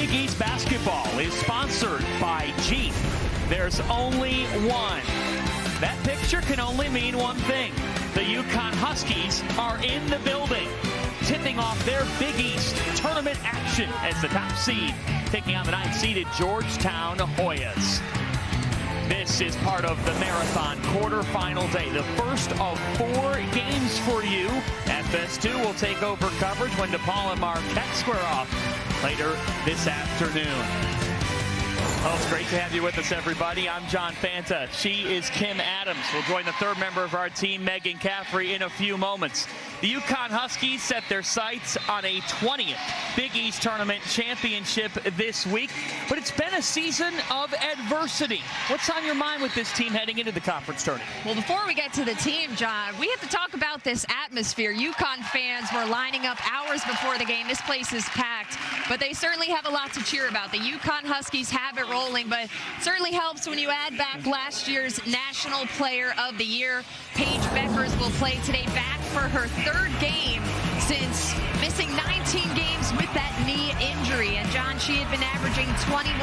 Big East basketball is sponsored by Jeep. There's only one. That picture can only mean one thing. The UConn Huskies are in the building, tipping off their Big East tournament action as the top seed, taking on the 9th-seeded Georgetown Hoyas. This is part of the Marathon quarterfinal day, the first of 4 games for you. FS2 will take over coverage when DePaul and Marquette square off later this afternoon. Oh, it's great to have you with us, everybody. I'm John Fanta. She is Kim Adams. We'll join the third member of our team, Megan Caffrey, in a few moments. The UConn Huskies set their sights on a 20th Big East Tournament championship this week, but it's been a season of adversity. What's on your mind with this team heading into the conference tournament? Well, before we get to the team, John, we have to talk about this atmosphere. UConn fans were lining up hours before the game. This place is packed, but they certainly have a lot to cheer about. The UConn Huskies have it rolling, but it certainly helps when you add back last year's National Player of the Year. Paige Beckers will play today, back for her 3rd game since missing 19 games with that knee injury. And John, she had been averaging 21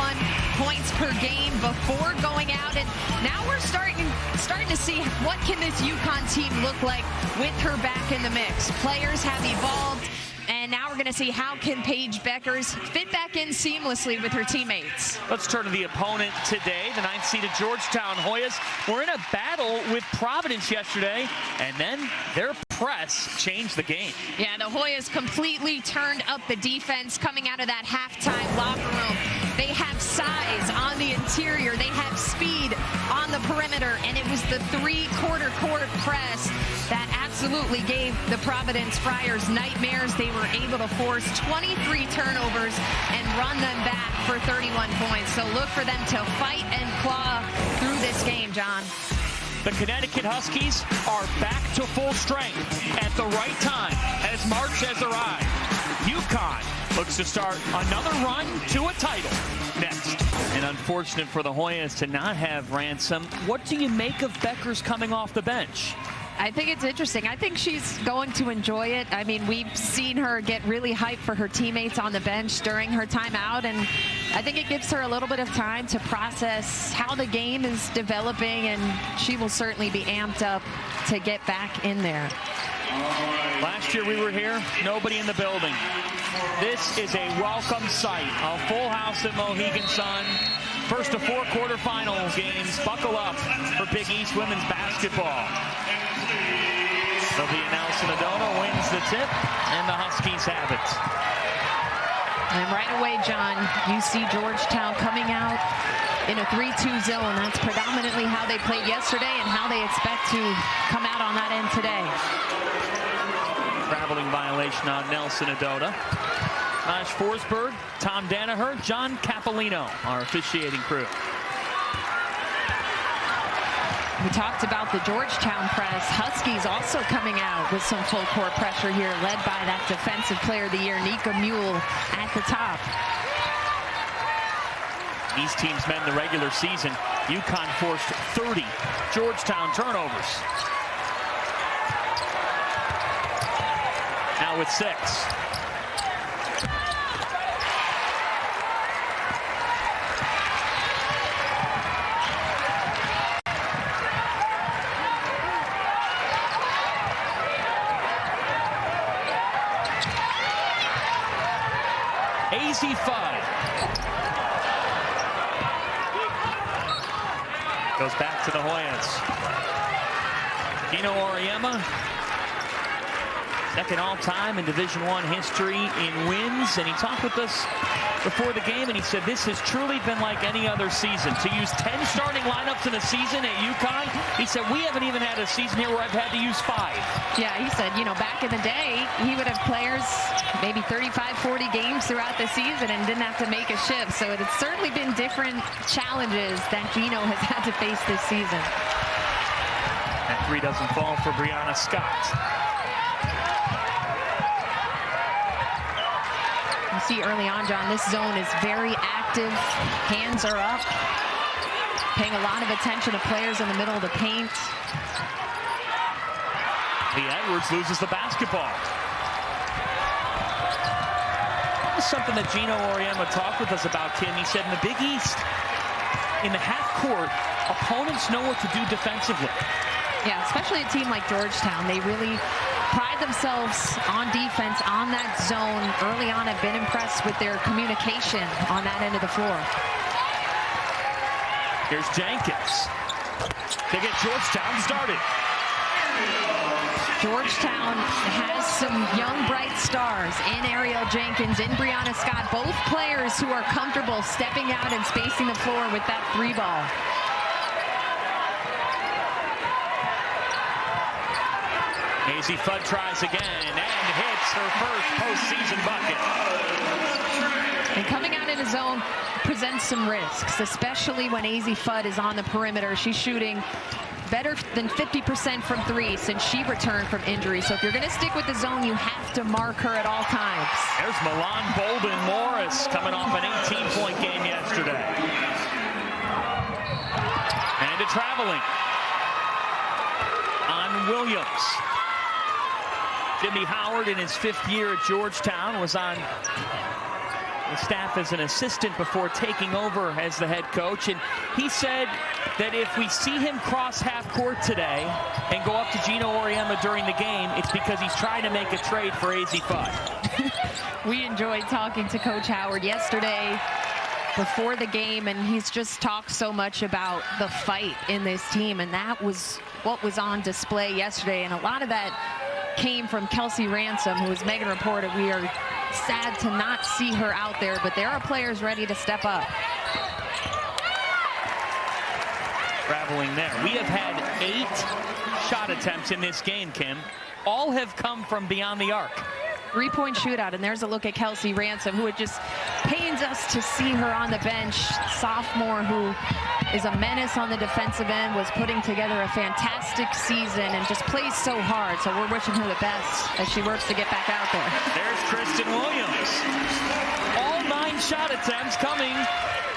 points per game before going out, and now we're starting to see what can this UConn team look like with her back in the mix. Players have evolved, and now we're going to see how can Paige Beckers fit back in seamlessly with her teammates. Let's turn to the opponent today, the 9th-seeded Georgetown Hoyas. We're in a battle with Providence yesterday, and then their press changed the game. Yeah, the Hoyas completely turned up the defense coming out of that halftime locker room. They have size on the interior. They have speed on the perimeter, and it was the 3-quarter court press that absolutely gave the Providence Friars nightmares. They were able to force 23 turnovers and run them back for 31 points. So look for them to fight and claw through this game, John. The Connecticut Huskies are back to full strength at the right time as March has arrived. UConn looks to start another run to a title next. And unfortunate for the Hoyas to not have Ransom. What do you make of Beckers coming off the bench? I think it's interesting. I think she's going to enjoy it. I mean, we've seen her get really hyped for her teammates on the bench during her timeout, and I think it gives her a little bit of time to process how the game is developing, and she will certainly be amped up to get back in there. Last year we were here, nobody in the building. This is a welcome sight. A full house at Mohegan Sun. First of 4 quarterfinal games. Buckle up for Big East women's basketball. Sylvia Nelson-Adona wins the tip, and the Huskies have it. And right away, John, you see Georgetown coming out in a 3-2 zone. That's predominantly how they played yesterday and how they expect to come out on that end today. Traveling violation on Nelson-Adona. Ash Forsberg, Tom Danaher, John Capolino, our officiating crew. We talked about the Georgetown press. Huskies also coming out with some full court pressure here, led by that Defensive Player of the Year, Nika Mule, at the top. These teams met in the regular season. UConn forced 30 Georgetown turnovers. Now with 6. Easy five. Goes back to the Hoyas. Kino Auriemma, second all-time in Division I history in wins, and he talked with us before the game, and he said this has truly been like any other season. To use 10 starting lineups in a season at UConn, he said, we haven't even had a season here where I've had to use 5. Yeah, he said, you know, back in the day, he would have players maybe 35, 40 games throughout the season and didn't have to make a shift. So it's certainly been different challenges that Gino has had to face this season. That 3 doesn't fall for Brianna Scott. You see early on, John, this zone is very active. Hands are up. Paying a lot of attention to players in the middle of the paint. Lee Edwards loses the basketball. was something that Gino Auriemma talked with us about, Kim. He said in the Big East, in the half court, opponents know what to do defensively. Yeah, especially a team like Georgetown. They really pride themselves on defense, on that zone. Early on, I've been impressed with their communication on that end of the floor. Here's Jenkins to get Georgetown started. Georgetown has some young, bright stars in Ariel Jenkins, in Brianna Scott, both players who are comfortable stepping out and spacing the floor with that three ball. Maisie Fudd tries again and hits her first postseason bucket. And coming out in a zone presents some risks, especially when AZ Fudd is on the perimeter. She's shooting better than 50% from three since she returned from injury. So if you're going to stick with the zone, you have to mark her at all times. There's Milan Bolden Morris coming off an 18-point game yesterday. And a traveling on Williams. Jimmy Howard, in his 5th year at Georgetown, was on the staff as an assistant before taking over as the head coach. And he said that if we see him cross half court today and go up to Gino Auriemma during the game, it's because he's trying to make a trade for AZ Fudd. We enjoyed talking to Coach Howard yesterday before the game, and he's just talked so much about the fight in this team, and that was what was on display yesterday. And a lot of that came from Kelsey Ransom, who, as Megan reported, we are sad to not see her out there, but there are players ready to step up. Traveling there. We have had 8 shot attempts in this game, Kim. All have come from beyond the arc. 3-point shootout, and there's a look at Kelsey Ransom, who it just pains us to see her on the bench. Sophomore who is a menace on the defensive end, was putting together a fantastic season and just plays so hard. So we're wishing her the best as she works to get back out there. There's Kristen Williams. All 9 shot attempts coming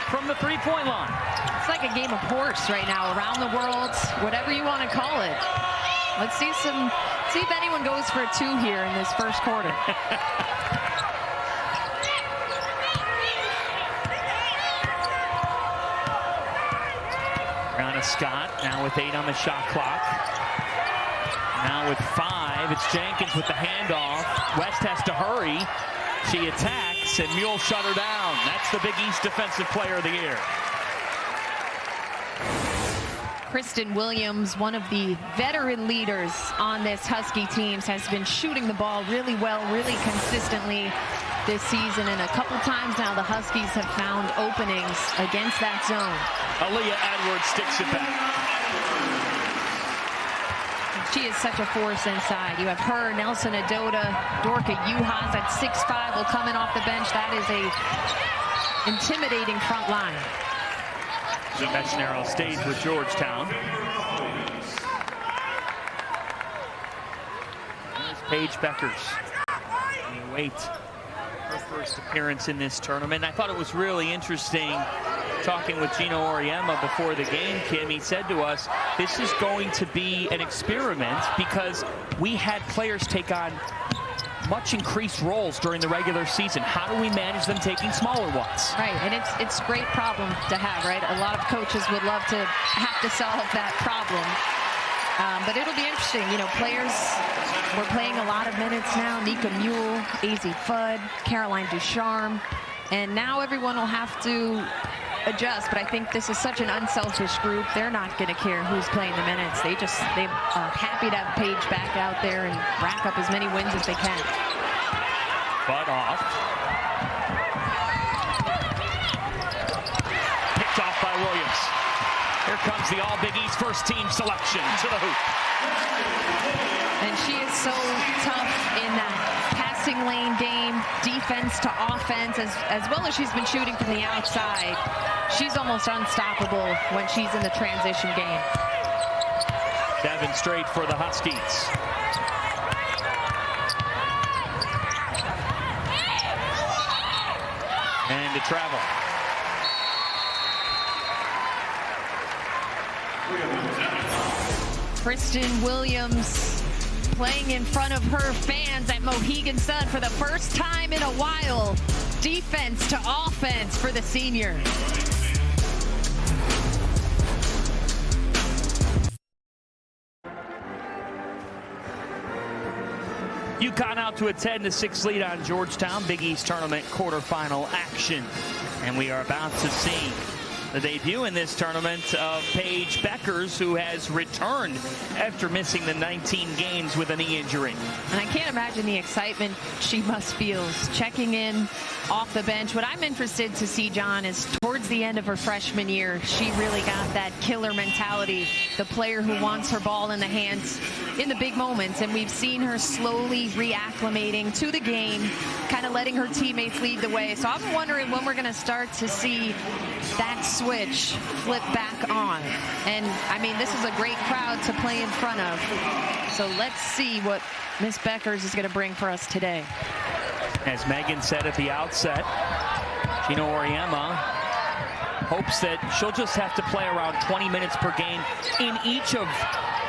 from the 3-point line. It's like a game of horse right now, around the world, whatever you want to call it. Let's see if anyone goes for a 2 here in this first quarter. Brianna Scott now with 8 on the shot clock. Now with 5, it's Jenkins with the handoff. West has to hurry. She attacks, and Mule shut her down. That's the Big East Defensive Player of the Year. Kristen Williams, one of the veteran leaders on this Husky team, has been shooting the ball really well, really consistently this season. And a couple times now, the Huskies have found openings against that zone. Aaliyah Edwards sticks it back. She is such a force inside. You have her, Nelson Adota, Dorka Juhas at 6'5" will come in off the bench. That is a intimidating front line. That's narrow stage with Georgetown. There's Paige Beckers. We wait her first appearance in this tournament. I thought it was really interesting talking with Gino Auriemma before the game, Kim. He said to us, this is going to be an experiment because we had players take on much increased roles during the regular season. How do we manage them taking smaller ones? Right, and it's a great problem to have, right? A lot of coaches would love to have to solve that problem. But it'll be interesting. You know, players, we're playing a lot of minutes now. Nika Mule, AZ Fudd, Caroline Ducharme. And now everyone will have to adjust, but I think this is such an unselfish group. They're not going to care who's playing the minutes. They are happy to have Paige back out there and rack up as many wins as they can. Butt off. Picked off by Williams. Here comes the All-Big East first team selection to the hoop. And she is so tough in that passing lane game, defense to offense, as well as she's been shooting from the outside. She's almost unstoppable when she's in the transition game. 7 straight for the Huskies. And to travel. Kristen Williams playing in front of her fans at Mohegan Sun for the first time in a while. defense to offense for the senior. UConn out to a 10-6 lead on Georgetown. Big East Tournament quarterfinal action. And we are about to see the debut in this tournament of Paige Bueckers, who has returned after missing the 19 games with a knee injury. And I can't imagine the excitement she must feel checking in off the bench. What I'm interested to see, John, is towards the end of her freshman year, she really got that killer mentality, the player who wants her ball in the hands in the big moments. And we've seen her slowly reacclimating to the game, kind of letting her teammates lead the way. So I'm wondering when we're going to start to see that switch flip back on. And I mean, this is a great crowd to play in front of. So let's see what Miss Bueckers is going to bring for us today. As Megan said at the outset, Gino Auriemma hopes that she'll just have to play around 20 minutes per game in each of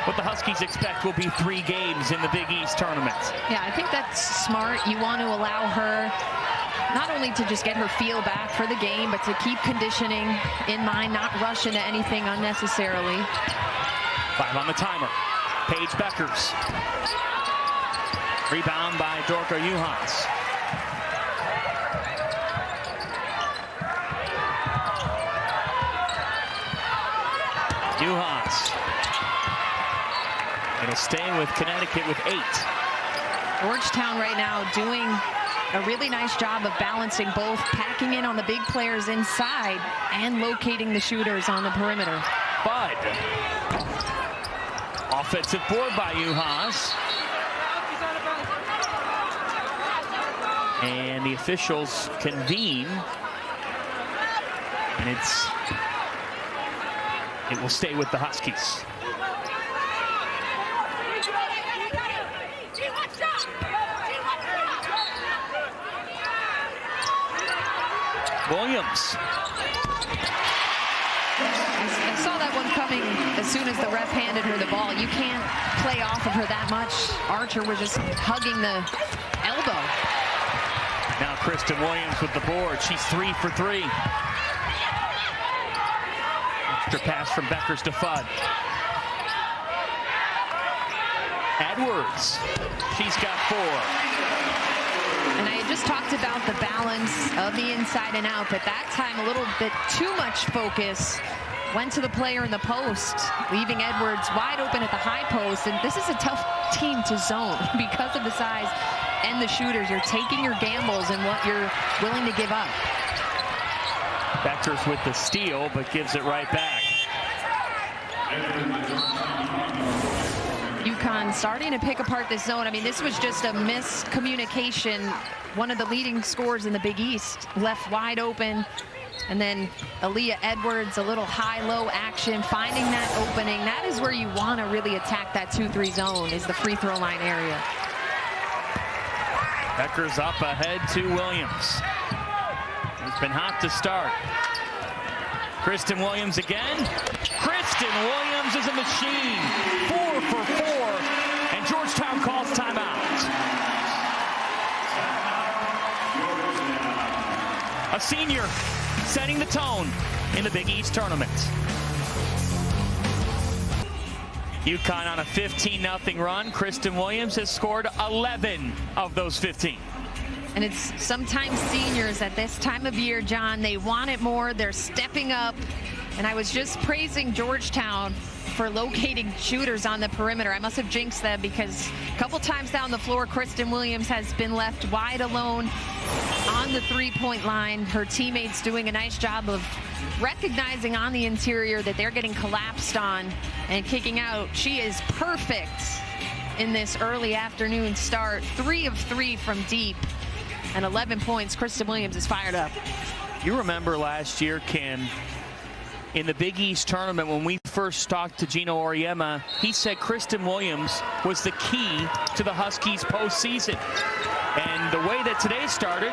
what the Huskies expect will be 3 games in the Big East tournament. Yeah, I think that's smart. You want to allow her not only to just get her feel back for the game, but to keep conditioning in mind, not rush into anything unnecessarily. 5 on the timer. Paige Bueckers. Rebound by Dorka Juhans. Juhans. It'll stay with Connecticut with 8. Georgetown right now doing a really nice job of balancing both, packing in on the big players inside and locating the shooters on the perimeter. Bud. Offensive board by Juhans. And the officials convene. And it will stay with the Huskies. Williams. I saw that one coming as soon as the ref handed her the ball. You can't play off of her that much. Archer was just hugging the elbow. Now Kristen Williams with the board. She's 3 for 3. Extra pass from Bueckers to Fudd. Edwards. She's got 4. And I had just talked about the balance of the inside and out, but that time a little bit too much focus went to the player in the post, leaving Edwards wide open at the high post. And this is a tough team to zone because of the size and the shooters. You're taking your gambles and what you're willing to give up. Bueckers with the steal, but gives it right back. UConn starting to pick apart this zone. I mean, this was just a miscommunication. One of the leading scorers in the Big East left wide open. And then Aaliyah Edwards, a little high-low action, finding that opening. That is where you want to really attack that 2-3 zone, is the free throw line area. Bueckers up ahead to Williams. He's been hot to start. Kristen Williams again. Kristen Williams is a machine. 4 for 4, and Georgetown calls timeout. A senior setting the tone in the Big East tournament. UConn on a 15-0 run. Kristen Williams has scored 11 of those 15. And it's sometimes seniors at this time of year, John, they want it more. They're stepping up. And I was just praising Georgetown for locating shooters on the perimeter. I must have jinxed them because a couple times down the floor, Kristen Williams has been left wide alone on the three-point line. Her teammates doing a nice job of recognizing on the interior that they're getting collapsed on and kicking out. She is perfect in this early afternoon start. 3 of 3 from deep and 11 points. Kristen Williams is fired up. You remember last year, Kim, in the Big East tournament when we first talked to Gino Auriemma, he said Kristen Williams was the key to the Huskies postseason. And the way that today started,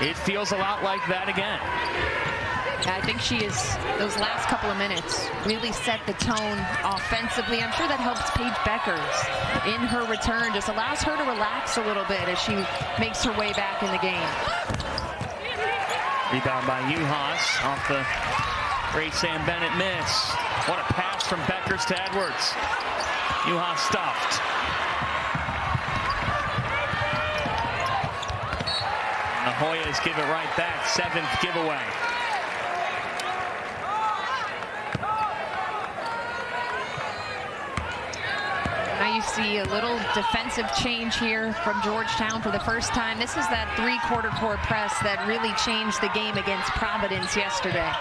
it feels a lot like that again. I think she is, those last couple of minutes, really set the tone offensively. I'm sure that helps Paige Bueckers in her return, just allows her to relax a little bit as she makes her way back in the game. Rebound by Uhas off the Ray Sam Bennett miss. What a pass from Beckers to Edwards. Uhas stuffed. And the Hoyas give it right back. 7th giveaway. Now you see a little defensive change here from Georgetown for the first time. This is that 3-quarter court press that really changed the game against Providence yesterday.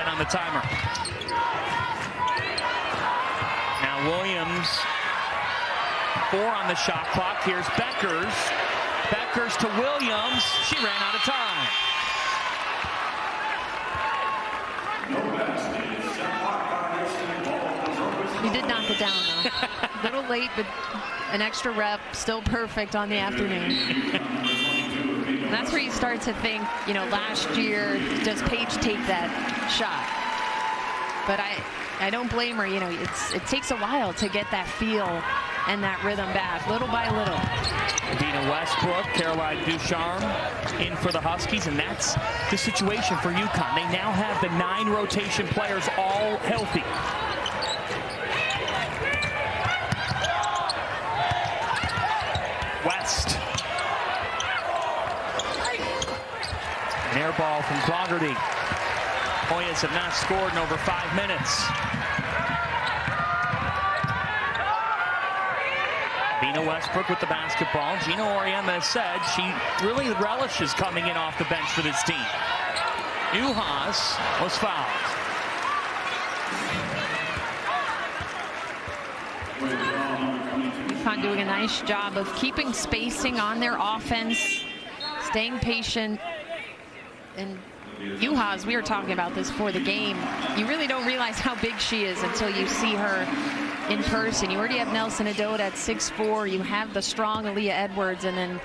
On the timer. Now Williams, 4 on the shot clock. Here's Beckers. Beckers to Williams. She ran out of time. He did knock it down though. A little late, but an extra rep, still perfect on the afternoon. And that's where you start to think, you know, last year, does Paige take that shot? But I don't blame her. You know, it takes a while to get that feel and that rhythm back, little by little. Dina Westbrook, Caroline Ducharme in for the Huskies, and that's the situation for UConn. They now have the 9 rotation players all healthy. West. An air ball from Clougherty. Hoyas have not scored in over 5 minutes. Dina Westbrook with the basketball. Gino Auriemma has said she really relishes coming in off the bench for this team. Uhas was fouled. UConn doing a nice job of keeping spacing on their offense, staying patient. And Uhas, we were talking about this before the game, you really don't realize how big she is until you see her in person. You already have Nelson Adota at 6'4". You have the strong Aaliyah Edwards, and then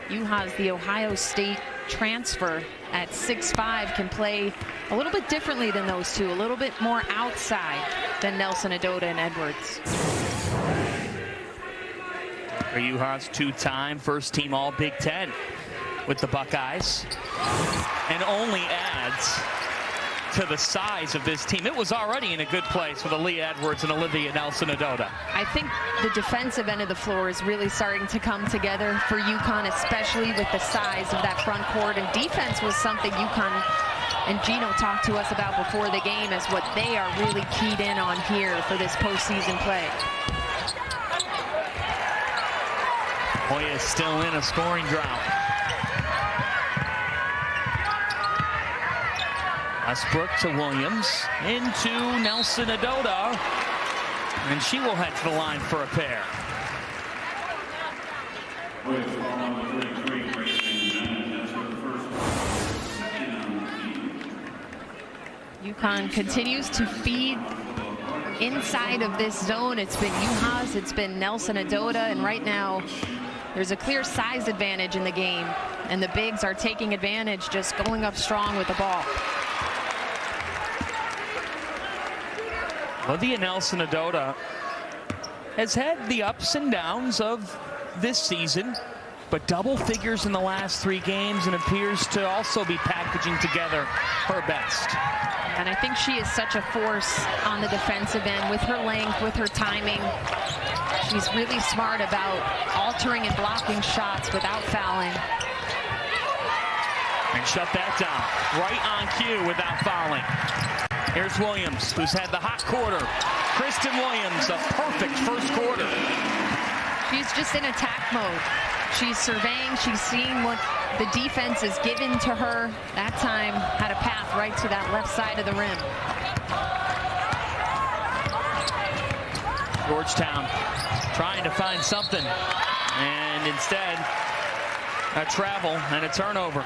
Uhas, the Ohio State transfer, at 6'5", can play a little bit differently than those two, a little bit more outside than Nelson Adota and Edwards. For Uhas, 2-time first team all Big Ten with the Buckeyes, and only adds to the size of this team. It was already in a good place with Aaliyah Edwards and Olivia Nelson Adota. I think the defensive end of the floor is really starting to come together for UConn, especially with the size of that front court. And defense was something UConn and Gino talked to us about before the game as what they are really keyed in on here for this postseason play. Hoya is still in a scoring drought. Westbrook to Williams, into Nelson Adota, and she will head to the line for a pair. UConn continues to feed inside of this zone. It's been Uhas, it's been Nelson Adota, and right now there's a clear size advantage in the game, and the bigs are taking advantage, just going up strong with the ball. Olivia Nelson Adota has had the ups and downs of this season, but double figures in the last 3 games and appears to also be packaging together her best. And I think she is such a force on the defensive end with her length, with her timing. She's really smart about altering and blocking shots without fouling. And shut that down right on cue without fouling. Here's Williams, who's had the hot quarter. Kristen Williams, a perfect first quarter. She's just in attack mode. She's surveying, she's seeing what the defense is given to her. That time had a path right to that left side of the rim. Georgetown trying to find something, and instead a travel and a turnover.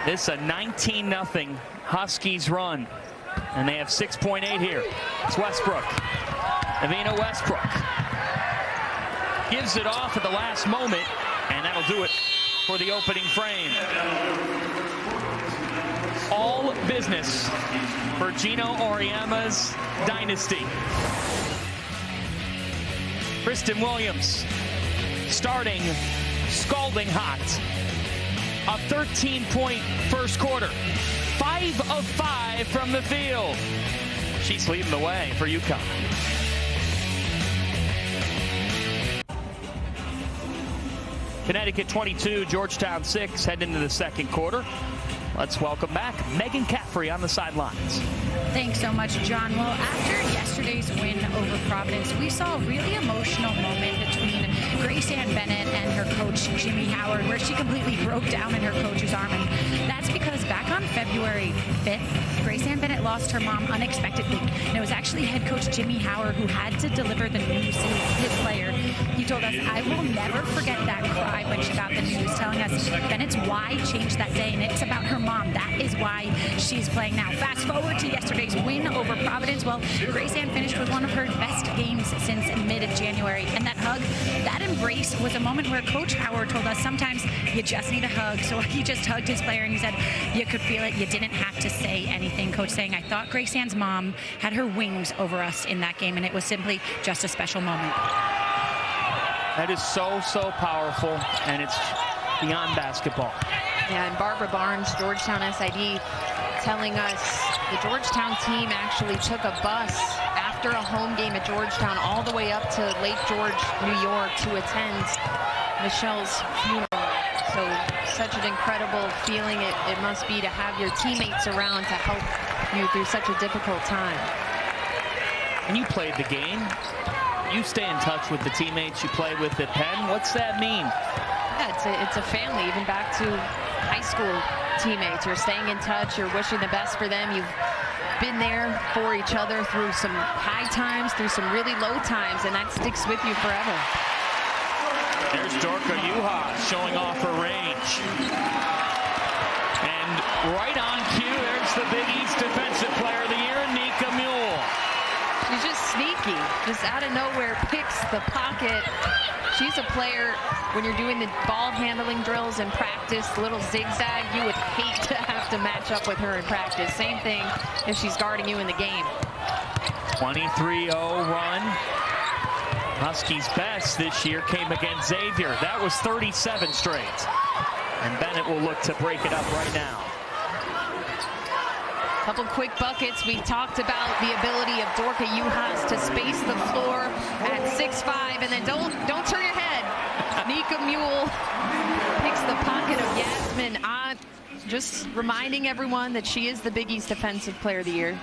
This is a 19-0 Huskies run, and they have 6.8 here. It's Westbrook. Evina Westbrook gives it off at the last moment, and that'll do it for the opening frame. All business for Gino Auriemma's dynasty. Kristen Williams starting scalding hot. A 13-point first quarter. 5 of 5 from the field. She's leading the way for UConn. Connecticut 22, Georgetown 6, heading into the second quarter. Let's welcome back Megan Caffrey on the sidelines. Thanks so much, John. Well, after yesterday's win over Providence, we saw a really emotional moment between Grace Ann Bennett and her coach, Jimmy Howard, where she completely broke down in her coach's arm. And that's because back on February 5th, Grace Ann Bennett lost her mom unexpectedly. And it was actually head coach Jimmy Howard who had to deliver the news to his player. He told us, "I will never forget that cry when she got the news," telling us Bennett's why changed that day, and it's about her mom. That is why she's playing now. Fast forward to yesterday's win over Providence. Well, Grace Ann finished with one of her best games since mid-January. And that hug, that embrace was a moment where Coach Howard told us sometimes you just need a hug. So he just hugged his player and he said, you could feel it. You didn't have to say anything. Coach saying, I thought Grace Ann's mom had her wings over us in that game, and it was simply just a special moment. That is so, so powerful, and it's beyond basketball. Yeah, and Barbara Barnes, Georgetown SID, telling us the Georgetown team actually took a bus after a home game at Georgetown all the way up to Lake George, New York to attend Michelle's funeral. So such an incredible feeling it must be to have your teammates around to help you through such a difficult time. And you played the game. You stay in touch with the teammates you play with at Penn. What's that mean? Yeah, it's a family, even back to high school teammates. You're staying in touch. You're wishing the best for them. You've been there for each other through some high times, through some really low times, and that sticks with you forever. There's Dorka Juhas showing off her range. And right on cue, there's the Big East Defensive Player of the Year, Nika Mule. She's just sneaky, just out of nowhere, picks the pocket. She's a player, when you're doing the ball handling drills in practice, little zigzag, you would hate to have to match up with her in practice. Same thing if she's guarding you in the game. 23-0 run. Huskies' best this year came against Xavier. That was 37 straight. And Bennett will look to break it up right now. Couple quick buckets. We talked about the ability of Dorka Juhas to space the floor at 6'5", and then don't turn your head. Nika Mule picks the pocket of Yasmin Ott, just reminding everyone that she is the Big East Defensive Player of the Year.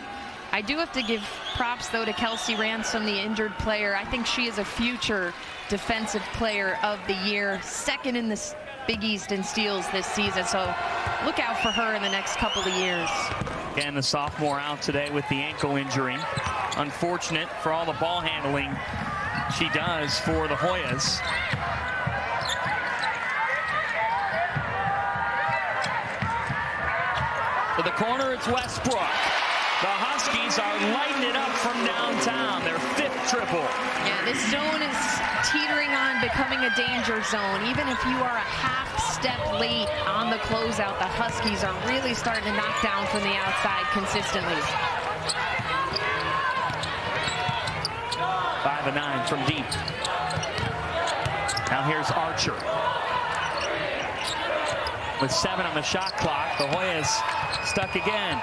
I do have to give props, though, to Kelsey Ransom, the injured player. I think she is a future Defensive Player of the Year, second in the Big East in steals this season, so look out for her in the next couple of years. Again, the sophomore out today with the ankle injury. Unfortunate for all the ball handling she does for the Hoyas. To the corner, it's Westbrook. The Huskies are lighting it up from downtown, their 5th triple. Yeah, this zone is teetering on becoming a danger zone. Even if you are a half step late on the closeout, the Huskies are really starting to knock down from the outside consistently. 5 of 9 from deep. Now here's Archer. With 7 on the shot clock, the Hoyas stuck again.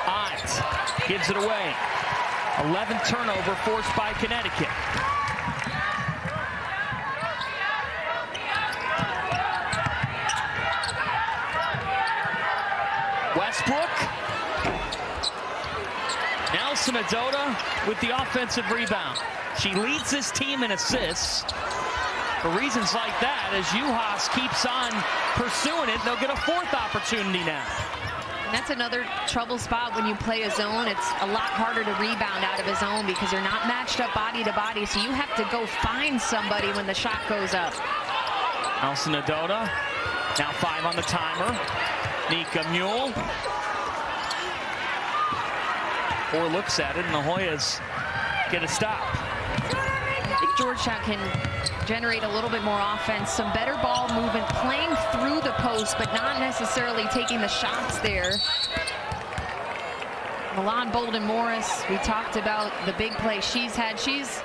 Ott gives it away. 11th turnover forced by Connecticut. Westbrook. Nelson Adota with the offensive rebound. She leads this team in assists. For reasons like that, as Juhas keeps on pursuing it, they'll get a 4th opportunity now. And that's another trouble spot when you play a zone. It's a lot harder to rebound out of a zone because you're not matched up body to body, so you have to go find somebody when the shot goes up. Nelson Adota, now 5 on the timer. Nika Mule. 4 looks at it, and the Hoyas get a stop. I think Georgetown can generate a little bit more offense, some better ball movement, playing through the post, but not necessarily taking the shots there. Milan Bolden Morris, we talked about the big play she's had. She's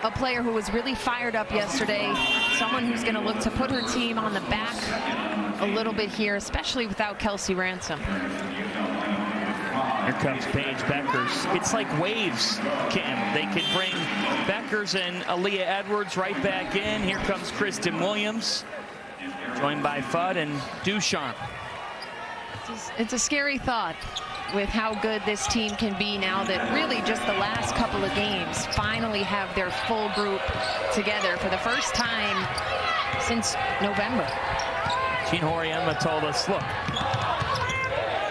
a player who was really fired up yesterday, someone who's going to look to put her team on the back a little bit here, especially without Kelsey Ransom. Here comes Paige Beckers. It's like waves, Kim. They can bring Beckers and Aaliyah Edwards right back in. Here comes Kristen Williams, joined by Fudd and Ducharme. It's a scary thought with how good this team can be now that really just the last couple of games finally have their full group together for the first time since November. Gina Auriemma told us, look,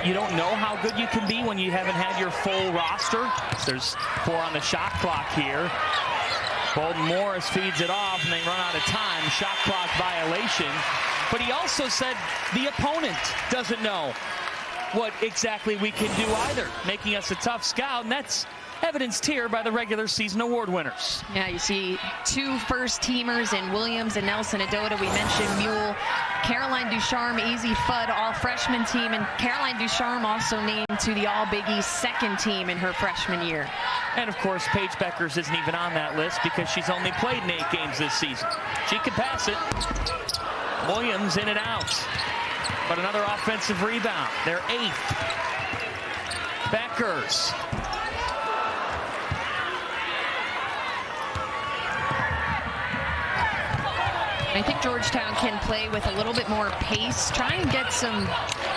you don't know how good you can be when you haven't had your full roster. There's 4 on the shot clock here. Bolden Morris feeds it off and they run out of time. Shot clock violation. But he also said the opponent doesn't know what exactly we can do either, making us a tough scout, and that's evidenced here by the regular season award winners. Yeah, you see 2 first-teamers in Williams and Nelson Adota. We mentioned Mule, Caroline Ducharme, Easy Fudd, all-freshman team, and Caroline Ducharme also named to the All-Big East second team in her freshman year. And, of course, Paige Beckers isn't even on that list because she's only played in 8 games this season. She can pass it. Williams in and out. But another offensive rebound. They're 8th. Beckers. I think Georgetown can play with a little bit more pace. Try and get some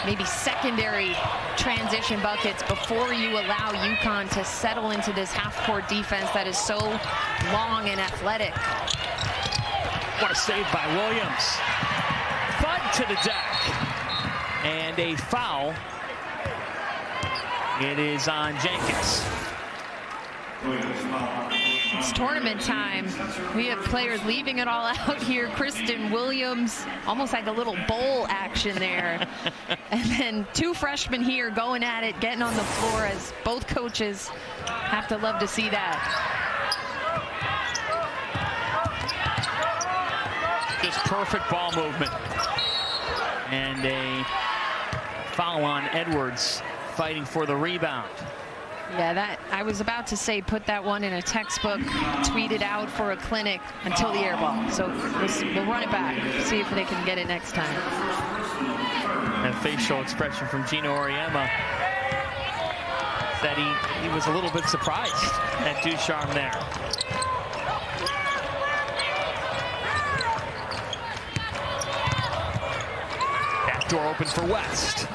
maybe secondary transition buckets before you allow UConn to settle into this half-court defense that is so long and athletic. What a save by Williams. Fudd to the deck. And a foul. It is on Jenkins. It's tournament time. We have players leaving it all out here. Kristen Williams, almost like a little bowl action there. And then 2 freshmen here going at it, getting on the floor, as both coaches have to love to see that. Just perfect ball movement. And a foul on Edwards, fighting for the rebound. Yeah, that I was about to say, put that one in a textbook, tweet it out for a clinic until the air ball. So we'll run it back, see if they can get it next time. And facial expression from Gina Auriemma that he was a little bit surprised at Ducharme there. Back door open for West.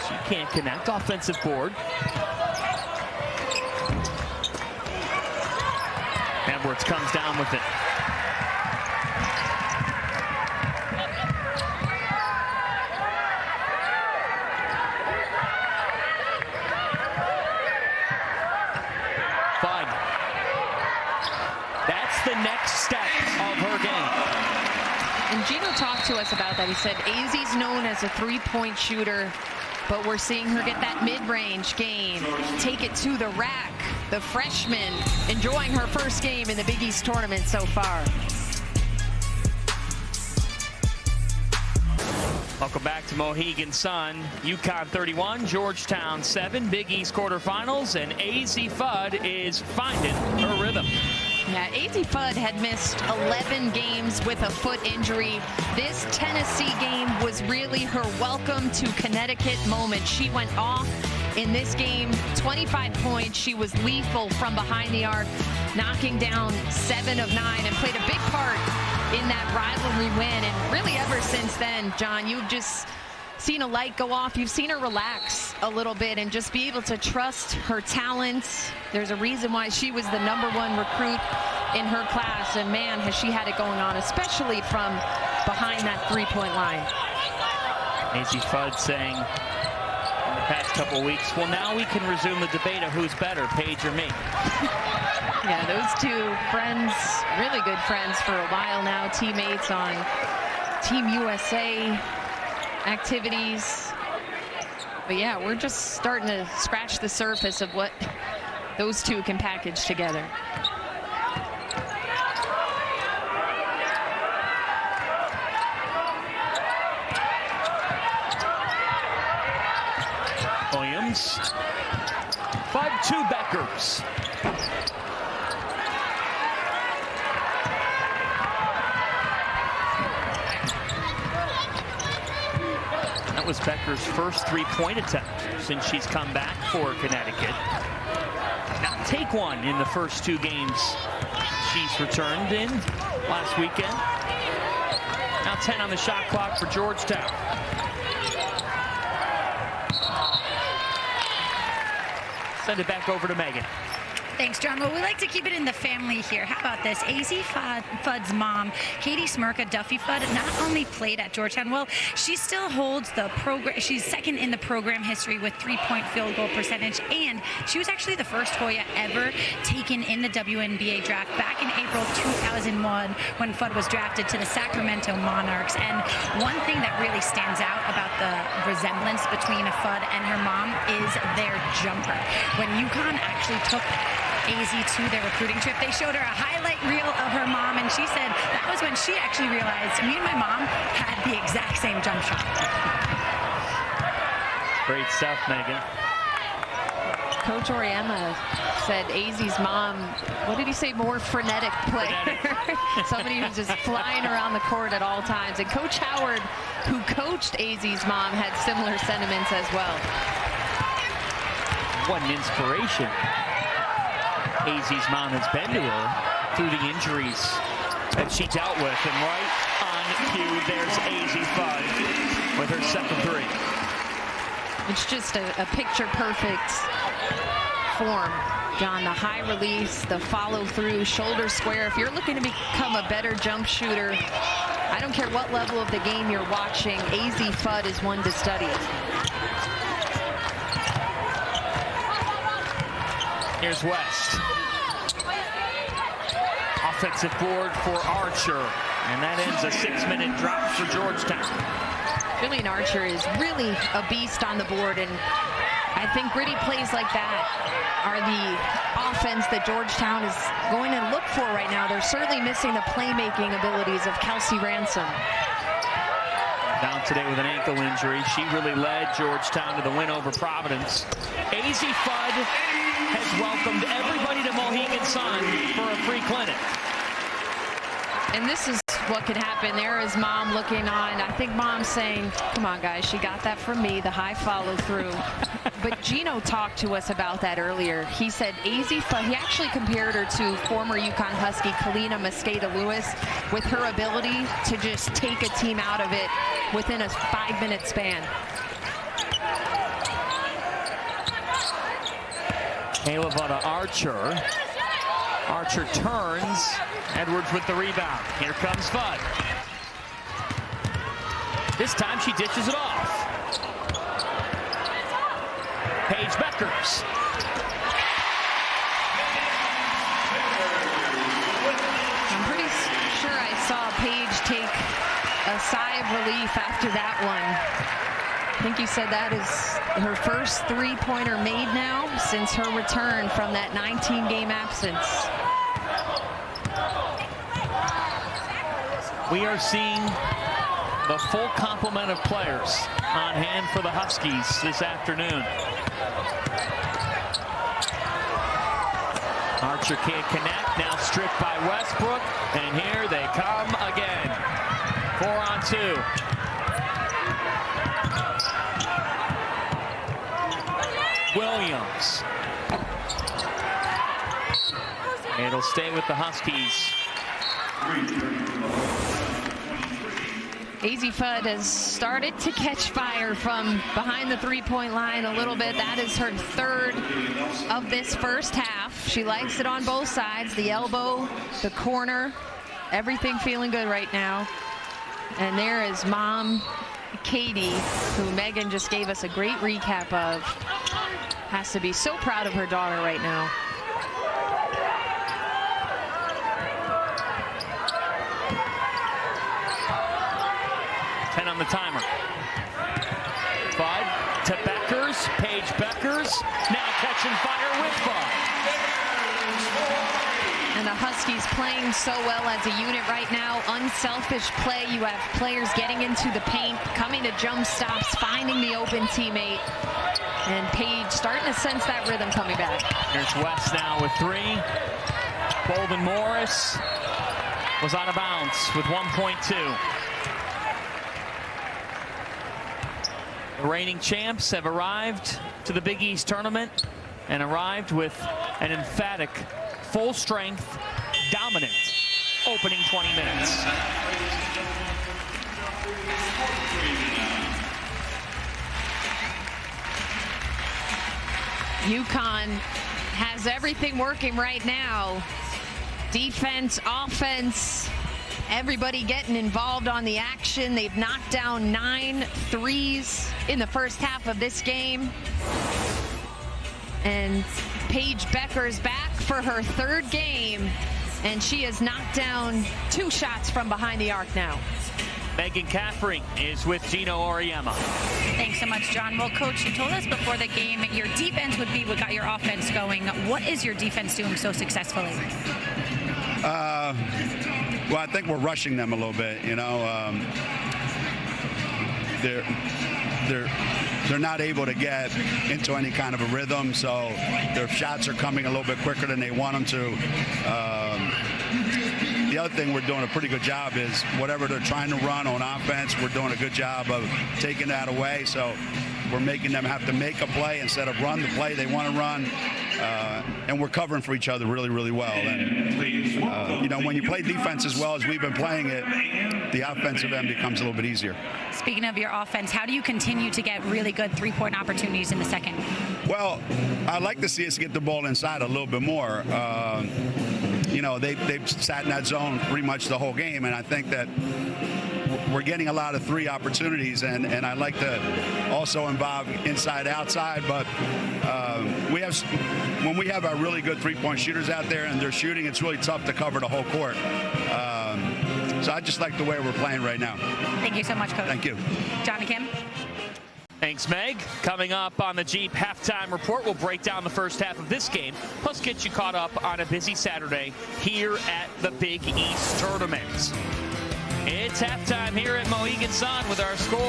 She can't connect. Offensive board. Edwards comes down with it. Fudd. That's the next step of her game. And Gino talked to us about that. He said Azie's known as a 3-point shooter, but we're seeing her get that mid-range game, take it to the rack. The freshman enjoying her first game in the Big East tournament so far. Welcome back to Mohegan Sun. UConn 31, Georgetown 7, Big East quarterfinals, and Azie Fudd is finding her rhythm. Yeah, Azie Fudd had missed 11 games with a foot injury. This Tennessee game was really her welcome to Connecticut moment. She went off in this game, 25 points. She was lethal from behind the arc, knocking down 7 of 9, and played a big part in that rivalry win. And really ever since then, John, you've just seen a light go off. You've seen her relax a little bit and just be able to trust her talents. There's a reason why she was the #1 recruit in her class, and man, has she had it going on, especially from behind that 3-point line. Azie Fudd saying in the past couple of weeks, well, now we can resume the debate of who's better, Paige or me. Yeah, those 2 friends, really good friends for a while now, teammates on Team USA activities. But yeah, we're just starting to scratch the surface of what those 2 can package together. Williams. Fudd to Beckers. That was Becker's first three-point attempt since she's come back for Connecticut. Not take one in the first 2 games she's returned in last weekend. Now 10 on the shot clock for Georgetown. Send it back over to Megan. Thanks, John. Well, we like to keep it in the family here. How about this? AZ Fudd's mom, Katie Smirka Duffy Fudd, not only played at Georgetown, well, she still holds the program. She's second in the program history with 3-point field goal percentage, and she was actually the first Hoya ever taken in the WNBA draft back in April 2001 when Fudd was drafted to the Sacramento Monarchs. And one thing that really stands out about the resemblance between Fudd and her mom is their jumper. When UConn actually took AZ to their recruiting trip, they showed her a highlight reel of her mom, and she said that was when she actually realized me and my mom had the exact same jump shot. Great stuff, Megan. Coach Oriema said AZ's mom, what did he say, more frenetic player? Somebody who's just flying around the court at all times. And Coach Howard, who coached AZ's mom, had similar sentiments as well. What an inspiration AZ's mom has been to her through the injuries that she dealt with. And right on cue, there's AZ Fudd with her second 3. It's just a picture-perfect form, John. The high release, the follow-through, shoulder square. If you're looking to become a better jump shooter, I don't care what level of the game you're watching, AZ Fudd is one to study. Here's West. Offensive board for Archer, and that ends a 6-minute drop for Georgetown. Jillian Archer is really a beast on the board, and I think gritty plays like that are the offense that Georgetown is going to look for right now. They're certainly missing the playmaking abilities of Kelsey Ransom. Down today with an ankle injury. She really led Georgetown to the win over Providence. AZ Fudd has welcomed everybody to Mohegan Sun for a free clinic. And this is what could happen. There is mom looking on. I think mom's saying, come on, guys, she got that from me, the high follow through. But Gino talked to us about that earlier. He said AZ Fudd, he actually compared her to former UConn Husky Kalina Mosqueda-Lewis with her ability to just take a team out of it within a 5-minute span. Haleva to Archer. Archer turns. Edwards with the rebound. Here comes Fudd. This time she dishes it off. Paige Beckers. I'm pretty sure I saw Paige take a sigh of relief after that one. I think you said that is her first three-pointer made now since her return from that 19-game absence. We are seeing the full complement of players on hand for the Huskies this afternoon. Archer can't connect, now stripped by Westbrook, and here they come again. 4-on-2. Williams. It'll stay with the Huskies. AZ Fudd has started to catch fire from behind the three-point line a little bit. That is her third of this first half. She likes it on both sides, the elbow, the corner, everything feeling good right now. And there is mom Katie, who Megan just gave us a great recap of. Has to be so proud of her daughter right now. On the timer. Fudd to Beckers. Paige Beckers now catching fire with Fudd. And the Huskies playing so well as a unit right now. Unselfish play. You have players getting into the paint, coming to jump stops, finding the open teammate. And Paige starting to sense that rhythm coming back. Here's West now with 3. Bolden Morris was out of bounds with 1.2. The reigning champs have arrived to the Big East tournament and arrived with an emphatic, full-strength, dominant opening 20 minutes. UConn has everything working right now. Defense, offense, everybody getting involved on the action. They've knocked down 9 threes in the first half of this game. And Paige Becker's back for her 3rd game, and she has knocked down 2 shots from behind the arc now. Megan Caffrey is with Gino Auriemma. Thanks so much, John. Well, Coach, you told us before the game your defense would be what got your offense going. What is your defense doing so successfully? Well, I think we're rushing them a little bit. You know, they're not able to get into any kind of a rhythm, so their shots are coming a little bit quicker than they want them to. The other thing we're doing a pretty good job is whatever they're trying to run on offense, we're doing a good job of taking that away. So we're making them have to make a play instead of run the play they want to run. And we're covering for each other really, really well. And, you know, when you play defense as well as we've been playing it, the offensive end becomes a little bit easier. Speaking of your offense, how do you continue to get really good three-point opportunities in the second? Well, I'd like to see us get the ball inside a little bit more. You know, they've sat in that zone pretty much the whole game, and I think that we're getting a lot of 3 opportunities, and I like to also involve inside, outside, but when we have our really good 3-point shooters out there and they're shooting, it's really tough to cover the whole court. So I just like the way we're playing right now. Thank you so much, Coach. Thank you. John and Kim. Thanks, Meg. Coming up on the Jeep Halftime Report, we'll break down the first half of this game, plus get you caught up on a busy Saturday here at the Big East Tournament. It's halftime here at Mohegan Sun with our score,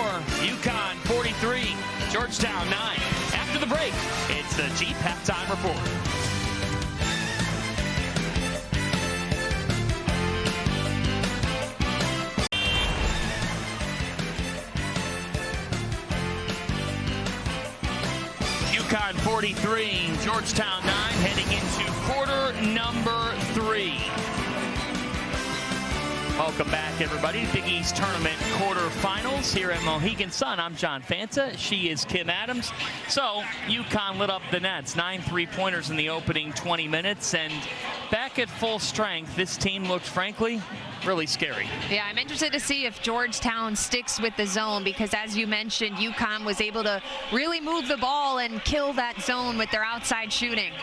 UConn 43, Georgetown 9. After the break, it's the Jeep Halftime Report. UConn 43, Georgetown 9, heading into quarter number 3. Welcome back, everybody. Big East Tournament quarterfinals here at Mohegan Sun. I'm John Fanta. She is Kim Adams. So, UConn lit up the nets. 9 3-pointers in the opening 20 minutes. And back at full strength, this team looked, frankly, really scary. Yeah, I'm interested to see if Georgetown sticks with the zone because, as you mentioned, UConn was able to really move the ball and kill that zone with their outside shooting.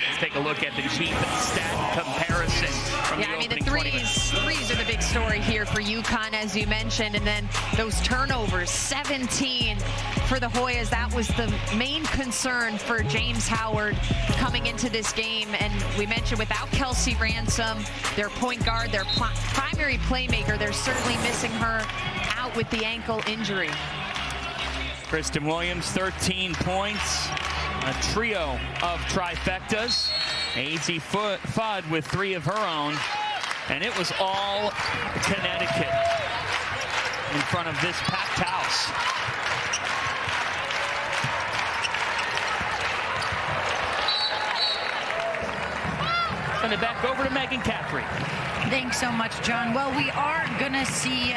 Let's take a look at the Jeep stat comparison from the opening 20 minutes. Threes are the big story here for UConn, as you mentioned, and then those turnovers, 17 for the Hoyas. That was the main concern for James Howard coming into this game, and we mentioned without Kelsey Ransom, their point guard, their primary playmaker, they're certainly missing her out with the ankle injury. Kristen Williams, 13 points. A trio of trifectas. A.Z. Fudd with 3 of her own. And it was all Connecticut in front of this packed house. Send it back over to Megan Caffrey. Thanks so much, John. Well, we are going to see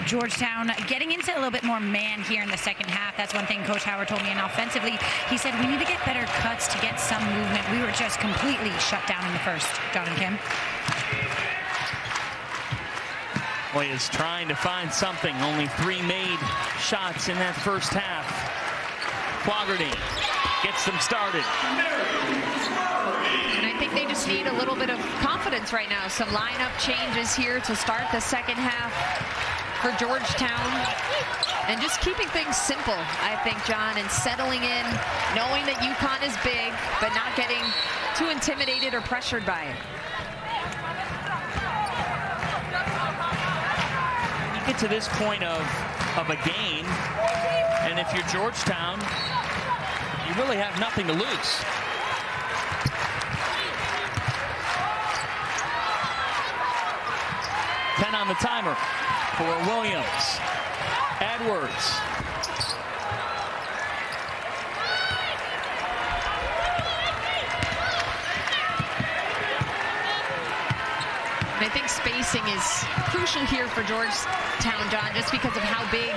Georgetown getting into a little bit more man here in the second half. That's one thing Coach Howard told me. And offensively, he said we need to get better cuts to get some movement. We were just completely shut down in the first. John and Kim. Hoyas trying to find something. Only 3 made shots in that first half. Quagerty gets them started. And I think they just need a little bit of confidence right now. Some lineup changes here to start the second half for Georgetown. And just keeping things simple, I think, John, and settling in, knowing that UConn is big, but not getting too intimidated or pressured by it. You get to this point of a game, and if you're Georgetown, you really have nothing to lose. Ten on the timer for Williams. Edwards think spacing is crucial here for Georgetown, John, just because of how big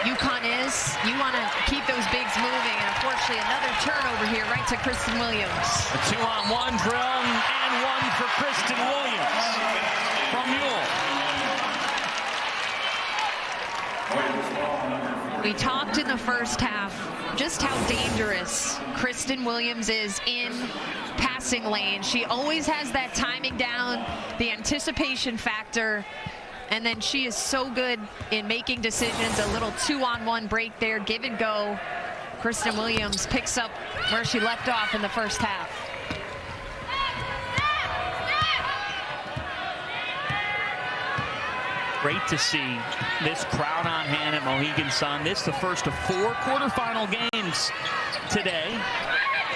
UConn is. You want to keep those bigs moving, and unfortunately another turnover here right to Kristen Williams. A 2-on-1 drill and one for Kristen Williams from Mule. We talked in the first half just how dangerous Kristen Williams is in passing lane. She always has that timing down, the anticipation factor, and then she is so good in making decisions. A little 2-on-1 break there, give and go. Kristen Williams picks up where she left off in the first half. Great to see this crowd on hand at Mohegan Sun. This is the first of 4 quarterfinal games today.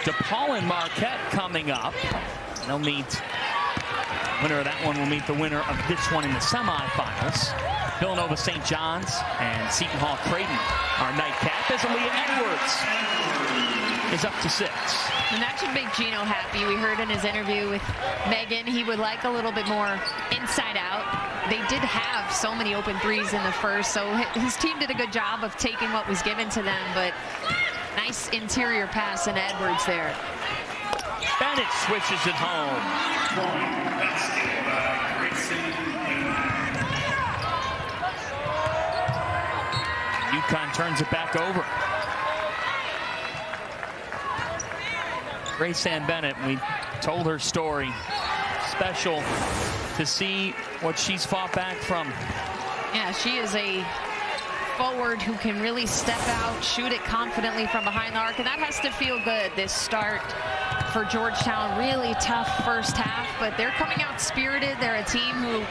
DePaul and Marquette coming up. They'll meet, winner of that one will meet the winner of this one in the semifinals. Villanova St. John's and Seton Hall Creighton. Our nightcap as Aaliyah Edwards is up to 6. And that should make Gino happy. We heard in his interview with Megan, he would like a little bit more inside out. They did have so many open threes in the first, so his team did a good job of taking what was given to them, but nice interior pass in Edwards there. Bennett switches it home. UConn turns it back over. Grace Ann Bennett, we told her story. Special to see what she's fought back from. Yeah, she is a forward who can really step out, shoot it confidently from behind the arc, and that has to feel good. This start for Georgetown, really tough first half, but they're coming out spirited. They're a team who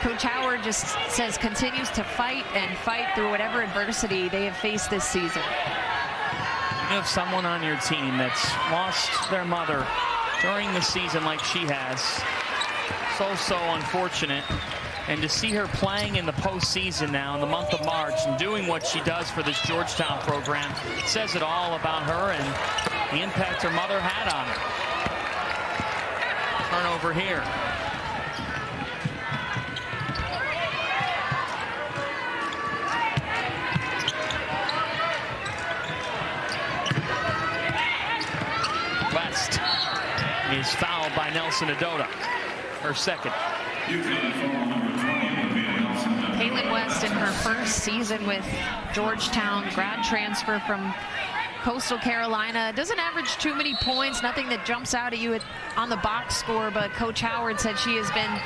Coach Howard just says continues to fight and fight through whatever adversity they have faced this season. You have someone on your team that's lost their mother during the season like she has. So unfortunate. And to see her playing in the postseason now in the month of March and doing what she does for this Georgetown program says it all about her and the impact her mother had on her. Turnover here. West is fouled by Nelson Adota, her second. Kaylin West in her first season with Georgetown, grad transfer from Coastal Carolina. Doesn't average too many points, nothing that jumps out at you on the box score, but Coach Howard said she has been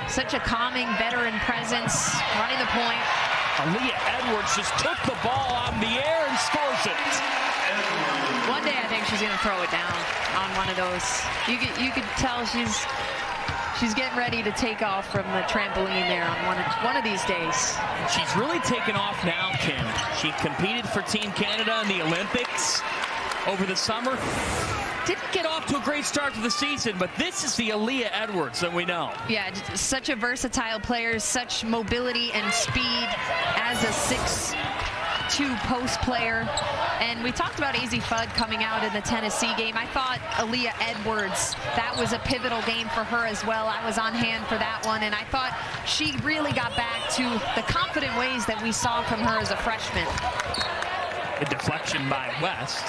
such a calming veteran presence, running the point. Aaliyah Edwards just took the ball on the air and scores it. One day I think she's going to throw it down on one of those. You could tell she's getting ready to take off from the trampoline there on one of these days. She's really taken off now, Kim. She competed for Team Canada in the Olympics over the summer. Didn't get off to a great start to the season, but this is the Aaliyah Edwards that we know. Yeah, such a versatile player, such mobility and speed as a 6'2" post player. And we talked about AZ Fudd coming out in the Tennessee game. I thought Aaliyah Edwards, that was a pivotal game for her as well. I was on hand for that one, and I thought she really got back to the confident ways that we saw from her as a freshman. A deflection by West.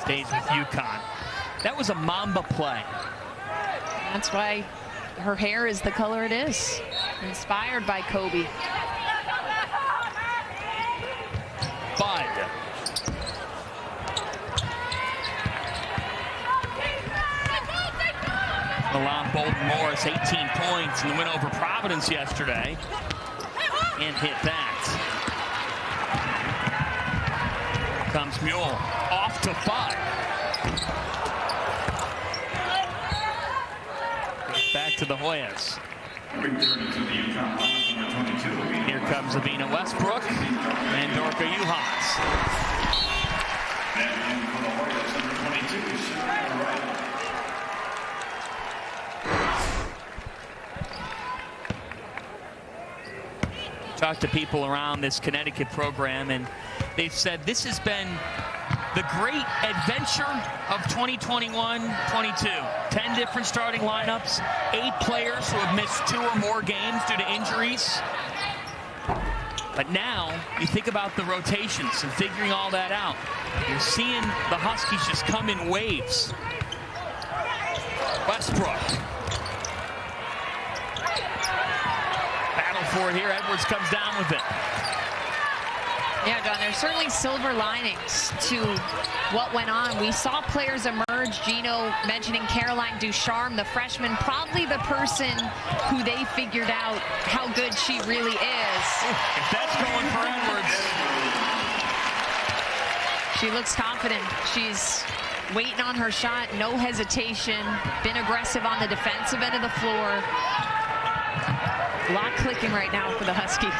Stays with UConn. That was a Mamba play. That's why her hair is the color it is. Inspired by Kobe. Bud. Milan Bolton Morris, 18 points in the win over Providence yesterday. And hit that. Here comes Mule. Off to Fudd. Back to the Hoyas. Here comes Avina Westbrook and Dorka Juhas. Talked to people around this Connecticut program, and they've said this has been The great adventure of 2021-22. 10 different starting lineups, 8 players who have missed 2 or more games due to injuries. But now, you think about the rotations and figuring all that out. You're seeing the Huskies just come in waves. Westbrook. Battle for it here. Edwards comes down with it. Yeah, John, there's certainly silver linings to what went on. We saw players emerge. Gino mentioning Caroline Ducharme, the freshman, probably the person who they figured out how good she really is. If that's going for Edwards. She looks confident. She's waiting on her shot, no hesitation, been aggressive on the defensive end of the floor. A lot clicking right now for the Huskies.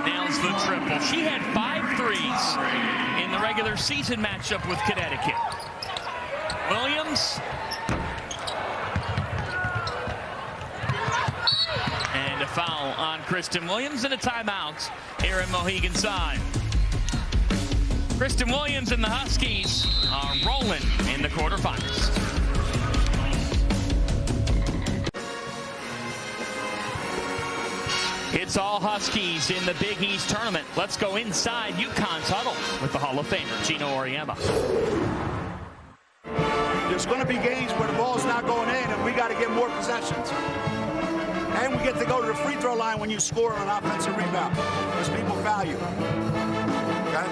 Nails the triple. She had 5 threes in the regular season matchup with Connecticut. Williams. And a foul on Kristen Williams and a timeout here in Mohegan Sun. Kristen Williams and the Huskies are rolling in the quarterfinals. It's all Huskies in the Big East tournament. Let's go inside UConn's huddle with the Hall of Famer, Gino Auriemma. There's going to be games where the ball's not going in, and we got to get more possessions. And we get to go to the free throw line when you score on an offensive rebound, because people value. Okay?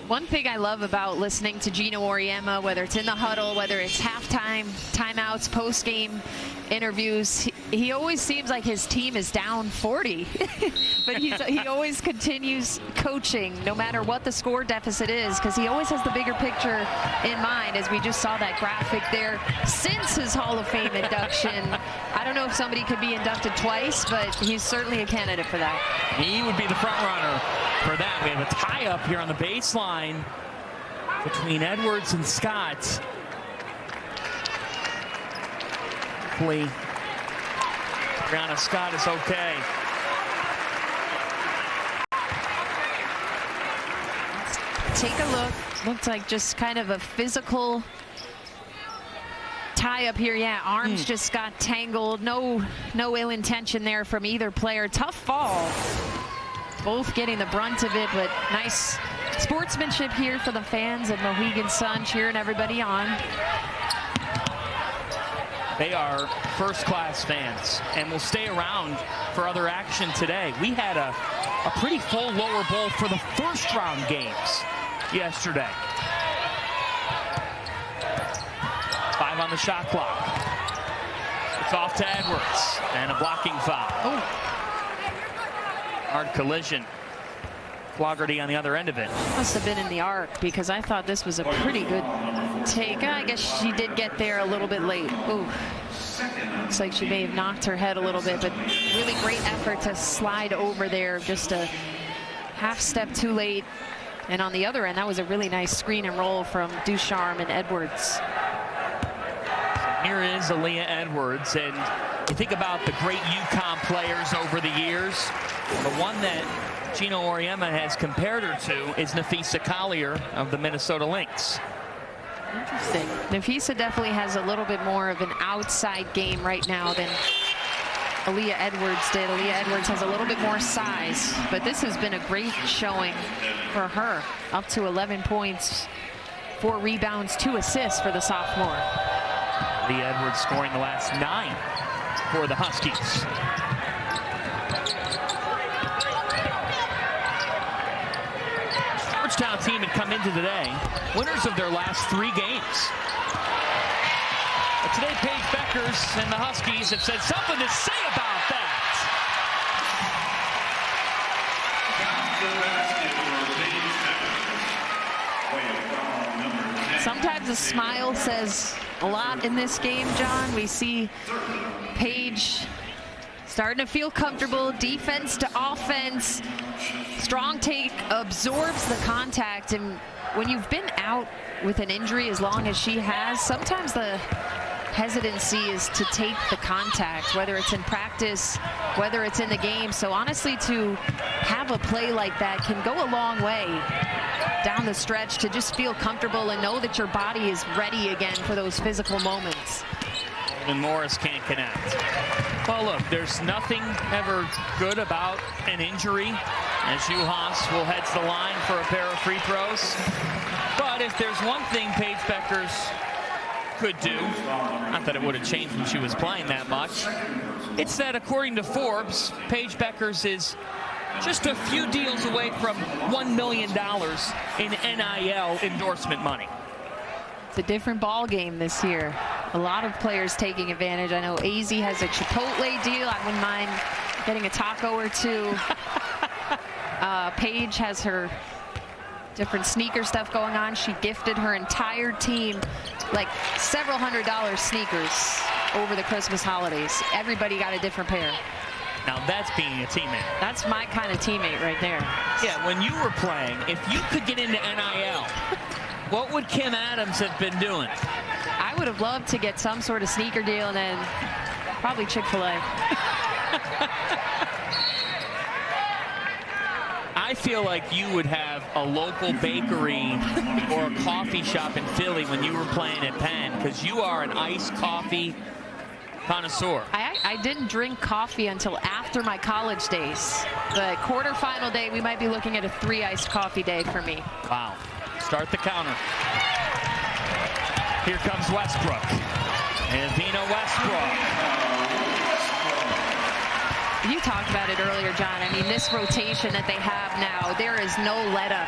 One thing I love about listening to Gino Auriemma, whether it's in the huddle, whether it's halftime, timeouts, post-game interviews, he always seems like his team is down 40. But he always continues coaching no matter what the score deficit is, because he always has the bigger picture in mind, as we just saw that graphic there since his Hall of Fame induction. I don't know if somebody could be inducted twice, but he's certainly a candidate for that. He would be the front runner for that. We have a tie-up here on the baseline between Edwards and Scott. Hopefully, Brianna Scott is okay. Take a look. Looks like just kind of a physical tie up here. Yeah, arms just got tangled. No ill intention there from either player. Tough fall. Both getting the brunt of it, but nice sportsmanship here for the fans of Mohegan Sun, cheering everybody on. They are first-class fans and will stay around for other action today. We had a pretty full lower bowl for the first-round games yesterday. 5 on the shot clock. It's off to Edwards, and a blocking foul. Oh. Hard collision. Flaugherty on the other end of it. Must have been in the arc, because I thought this was a pretty good take. I guess she did get there a little bit late. Ooh. Looks like she may have knocked her head a little bit, but really great effort to slide over there. Just a half step too late. And on the other end, that was a really nice screen and roll from Ducharme and Edwards. Here is Aaliyah Edwards, and you think about the great UConn players over the years. The one that Gino Auriemma has compared her to is Nafisa Collier of the Minnesota Lynx. Interesting. Nafisa definitely has a little bit more of an outside game right now than Aaliyah Edwards did. Aaliyah Edwards has a little bit more size, but this has been a great showing for her. Up to 11 points, 4 rebounds, 2 assists for the sophomore. Aaliyah Edwards scoring the last 9 for the Huskies. Georgetown team had come into today winners of their last 3 games. But today, Paige Beckers and the Huskies have said something to say about that. Sometimes a smile says a lot in this game, John. We see Paige starting to feel comfortable, defense to offense. Strong take, absorbs the contact, and when you've been out with an injury as long as she has, sometimes the hesitancy is to take the contact, whether it's in practice, whether it's in the game. So honestly, to have a play like that can go a long way down the stretch, to just feel comfortable and know that your body is ready again for those physical moments. And Morris can't connect. Well, look, there's nothing ever good about an injury, as Juhas will head to the line for a pair of free throws. But if there's one thing Paige Beckers could do, not that it would have changed when she was playing that much, it's that according to Forbes, Paige Beckers is just a few deals away from $1 million in NIL endorsement money. It's a different ball game this year. A lot of players taking advantage. I know AZ has a Chipotle deal. I wouldn't mind getting a taco or two. Paige has her different sneaker stuff going on. She gifted her entire team like several $100 sneakers over the Christmas holidays. Everybody got a different pair. Now that's being a teammate. That's my kind of teammate right there. Yeah, when you were playing, if you could get into NIL, what would Kim Adams have been doing? I would have loved to get some sort of sneaker deal and then probably Chick-fil-A. I feel like you would have a local bakery or a coffee shop in Philly when you were playing at Penn, because you are an iced coffee connoisseur. I didn't drink coffee until after my college days. The quarterfinal day, we might be looking at a 3 iced coffee day for me. Wow. Start the counter. Here comes Westbrook. And Vina Westbrook. You talked about it earlier, John. I mean, this rotation that they have now, there is no let-up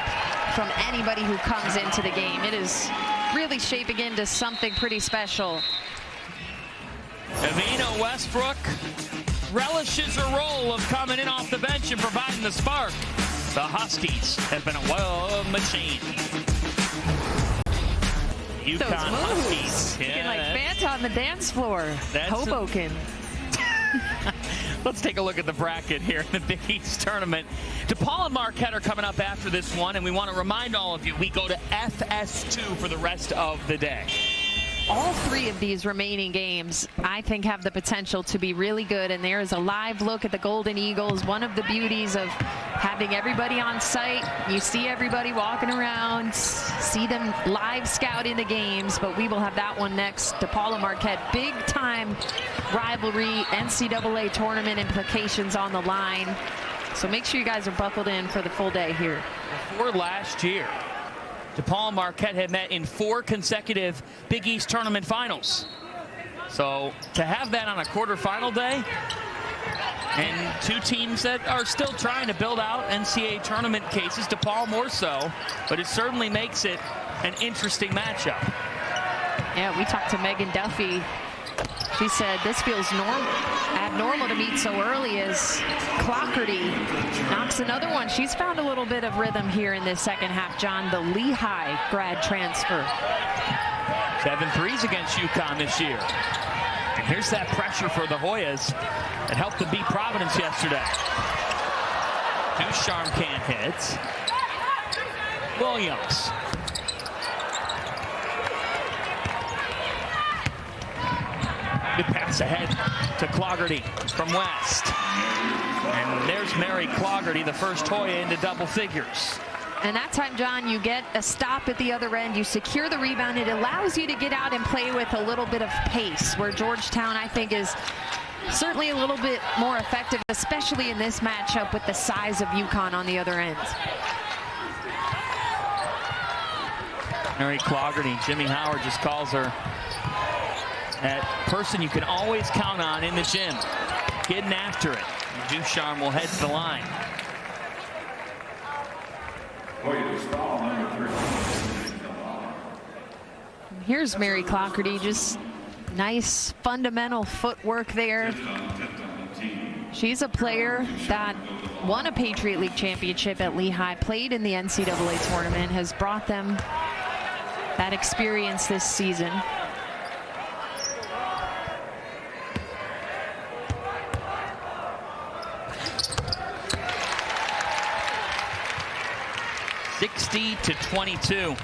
from anybody who comes into the game. It is really shaping into something pretty special. Vina Westbrook relishes her role of coming in off the bench and providing the spark. The Huskies have been a well machine. UConn Huskies. Looking like Fanta on the dance floor. Hoboken. Let's take a look at the bracket here in the Big East tournament. DePaul and Marquette are coming up after this one, and we want to remind all of you, we go to FS2 for the rest of the day. All 3 of these remaining games, I think, have the potential to be really good, and there is a live look at the Golden Eagles. One of the beauties of having everybody on site, you see everybody walking around, see them live scouting the games, but we will have that one next. DePaul and Marquette, big-time rivalry, NCAA tournament implications on the line. So make sure you guys are buckled in for the full day here. Before last year, DePaul and Marquette had met in 4 consecutive Big East tournament finals. So to have that on a quarterfinal day, and 2 teams that are still trying to build out NCAA tournament cases, DePaul more so, but it certainly makes it an interesting matchup. Yeah, we talked to Megan Duffy. She said this feels abnormal to meet so early as Clockerty knocks another one. She's found a little bit of rhythm here in this second half, John, the Lehigh grad transfer. 7 threes against UConn this year. And here's that pressure for the Hoyas that helped them beat Providence yesterday. Ducharme can't hit. Williams. Good pass ahead to Cloggerty from West. And there's Mary Cloggerty, the first Hoya into double figures. And that time, John, you get a stop at the other end. You secure the rebound. It allows you to get out and play with a little bit of pace, where Georgetown, I think, is certainly a little bit more effective, especially in this matchup with the size of UConn on the other end. Mary Cloggerty, Jimmy Howard just calls her that person you can always count on in the gym, getting after it. Ducharme will head to the line. Here's Mary Clockerty, just nice fundamental footwork there. She's a player that won a Patriot League championship at Lehigh, played in the NCAA tournament, has brought them that experience this season. (60-22).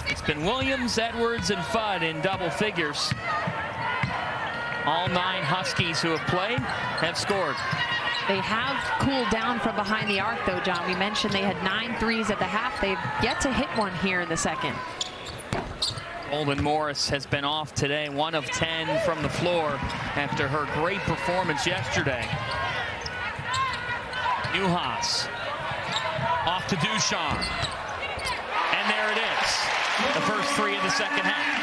It's been Williams, Edwards, and Fudd in double figures. All 9 Huskies who have played have scored. They have cooled down from behind the arc, though, John. We mentioned they had 9 threes at the half. They've yet to hit one here in the second. Bolden Morris has been off today, 1 of 10 from the floor after her great performance yesterday. Newhouse off to Ducharme. And there it is, the first 3 of the second half.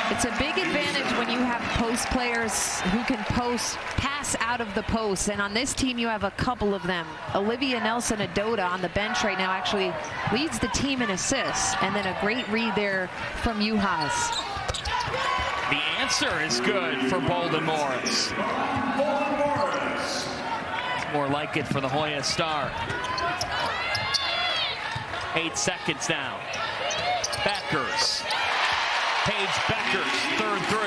It's a big advantage when you have post players who can pass out of the post. And on this team, you have a couple of them. Olivia Nelson-Adoda on the bench right now actually leads the team in assists. And then a great read there from Newhouse. The answer is good for Bolden Morris. It's more like it for the Hoya Star. 8 seconds now. Beckers. Paige Beckers, third 3.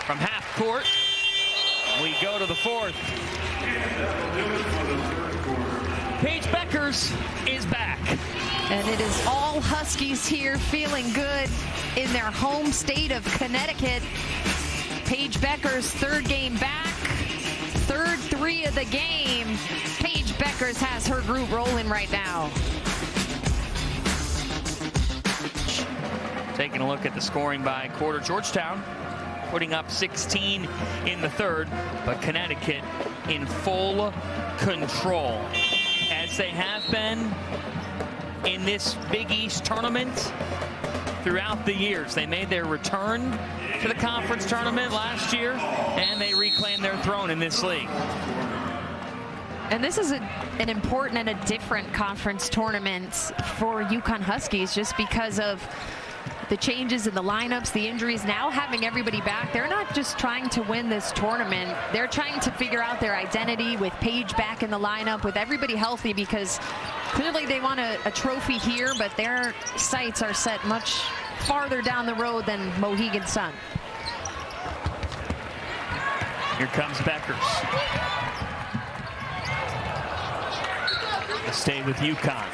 From half court, we go to the 4th. Paige Beckers is back. And it is all Huskies here feeling good in their home state of Connecticut. Paige Beckers, 3rd game back, 3rd 3 of the game. Paige Beckers has her group rolling right now. Taking a look at the scoring by quarter. Georgetown putting up 16 in the 3rd, but Connecticut in full control, as they have been in this Big East tournament throughout the years. They made their return to the conference tournament last year, and they reclaimed their throne in this league. And this is an important and a different conference tournament for UConn Huskies, just because of the changes in the lineups, the injuries, now having everybody back. They're not just trying to win this tournament. They're trying to figure out their identity with Paige back in the lineup, with everybody healthy, because clearly they want a trophy here, but their sights are set much farther down the road than Mohegan Sun. Here comes Beckers. To stay with UConn.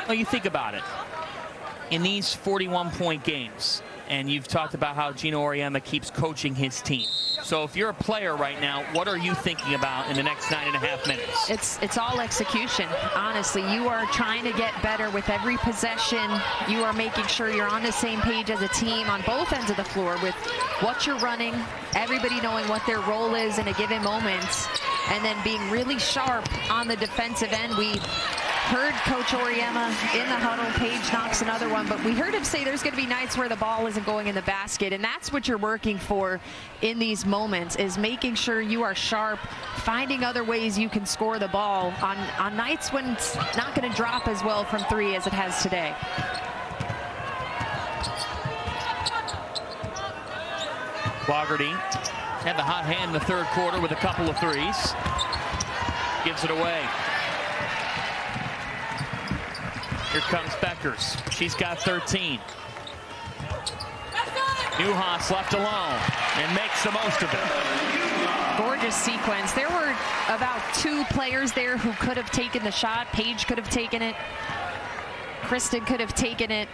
Well, you think about it. In these 41-point games, and you've talked about how Gino Auriemma keeps coaching his team. So if you're a player right now, what are you thinking about in the next 9.5 minutes? It's all execution, honestly. You are trying to get better with every possession. You are making sure you're on the same page as a team on both ends of the floor with what you're running, everybody knowing what their role is in a given moment, and then being really sharp on the defensive end. We heard Coach Auriemma in the huddle. Paige knocks another one, but we heard him say there's going to be nights where the ball isn't going in the basket, and that's what you're working for in these moments, is making sure you are sharp, finding other ways you can score the ball on nights when it's not going to drop as well from 3 as it has today. Fogarty had the hot hand in the 3rd quarter with a couple of 3s. Gives it away. Here comes Beckers. She's got 13. Newhouse left alone and makes the most of it. Gorgeous sequence. There were about 2 players there who could have taken the shot. Paige could have taken it. Kristen could have taken it.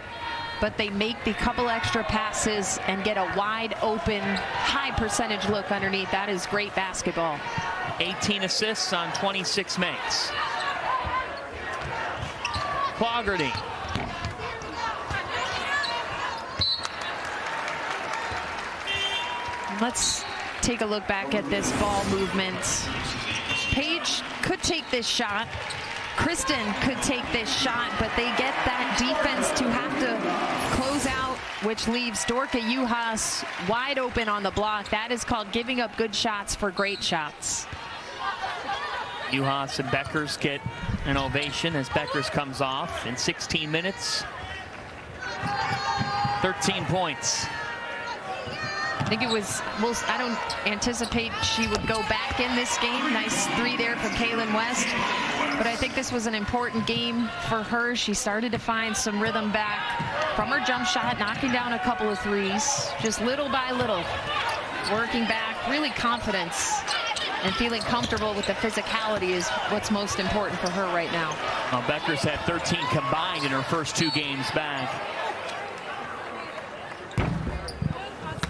But they make the couple extra passes and get a wide open, high percentage look underneath. That is great basketball. 18 assists on 26 makes. Fogarty. Let's take a look back at this ball movement. Paige could take this shot. Kristen could take this shot, but they get that defense to have to close out, which leaves Dorka Juhas wide open on the block. That is called giving up good shots for great shots. Juhas and Beckers get an ovation as Beckers comes off in 16 minutes. 13 points. I think it was, well, I don't anticipate she would go back in this game. Nice 3 there from Kaylin West. But I think this was an important game for her. She started to find some rhythm back from her jump shot, knocking down a couple of 3s, just little by little, working back, really confidence and feeling comfortable with the physicality is what's most important for her right now. Well, Beckers had 13 combined in her first 2 games back.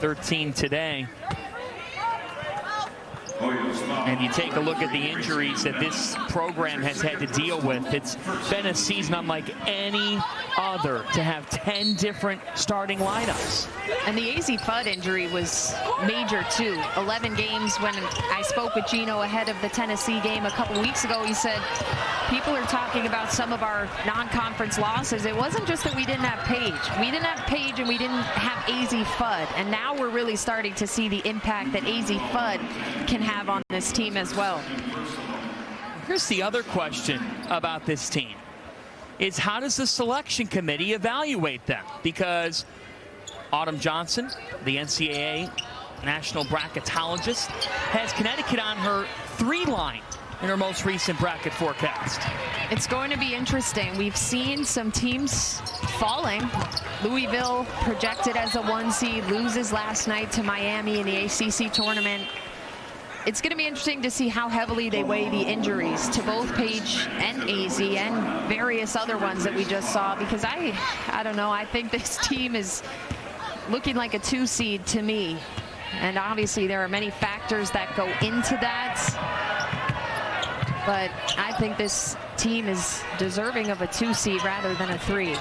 13 today. And you take a look at the injuries that this program has had to deal with. It's been a season unlike any other to have 10 different starting lineups. And the AZ Fudd injury was major too. 11 games. When I spoke with Gino ahead of the Tennessee game a couple weeks ago, he said people are talking about some of our non-conference losses. It wasn't just that we didn't have Paige. We didn't have Paige and we didn't have AZ Fudd. And now we're really starting to see the impact that AZ Fudd can have on this team as well. Here's the other question about this team is how does the selection committee evaluate them? Because Autumn Johnson, the NCAA national bracketologist, has Connecticut on her 3 line in her most recent bracket forecast. It's going to be interesting. We've seen some teams falling. Louisville projected as a 1 seed, loses last night to Miami in the ACC tournament. It's going to be interesting to see how heavily they weigh the injuries to both Paige and AZ and various other ones that we just saw, because I don't know, I think this team is looking like a 2 seed to me. And obviously there are many factors that go into that. But I think this team is deserving of a 2 seed rather than a 3.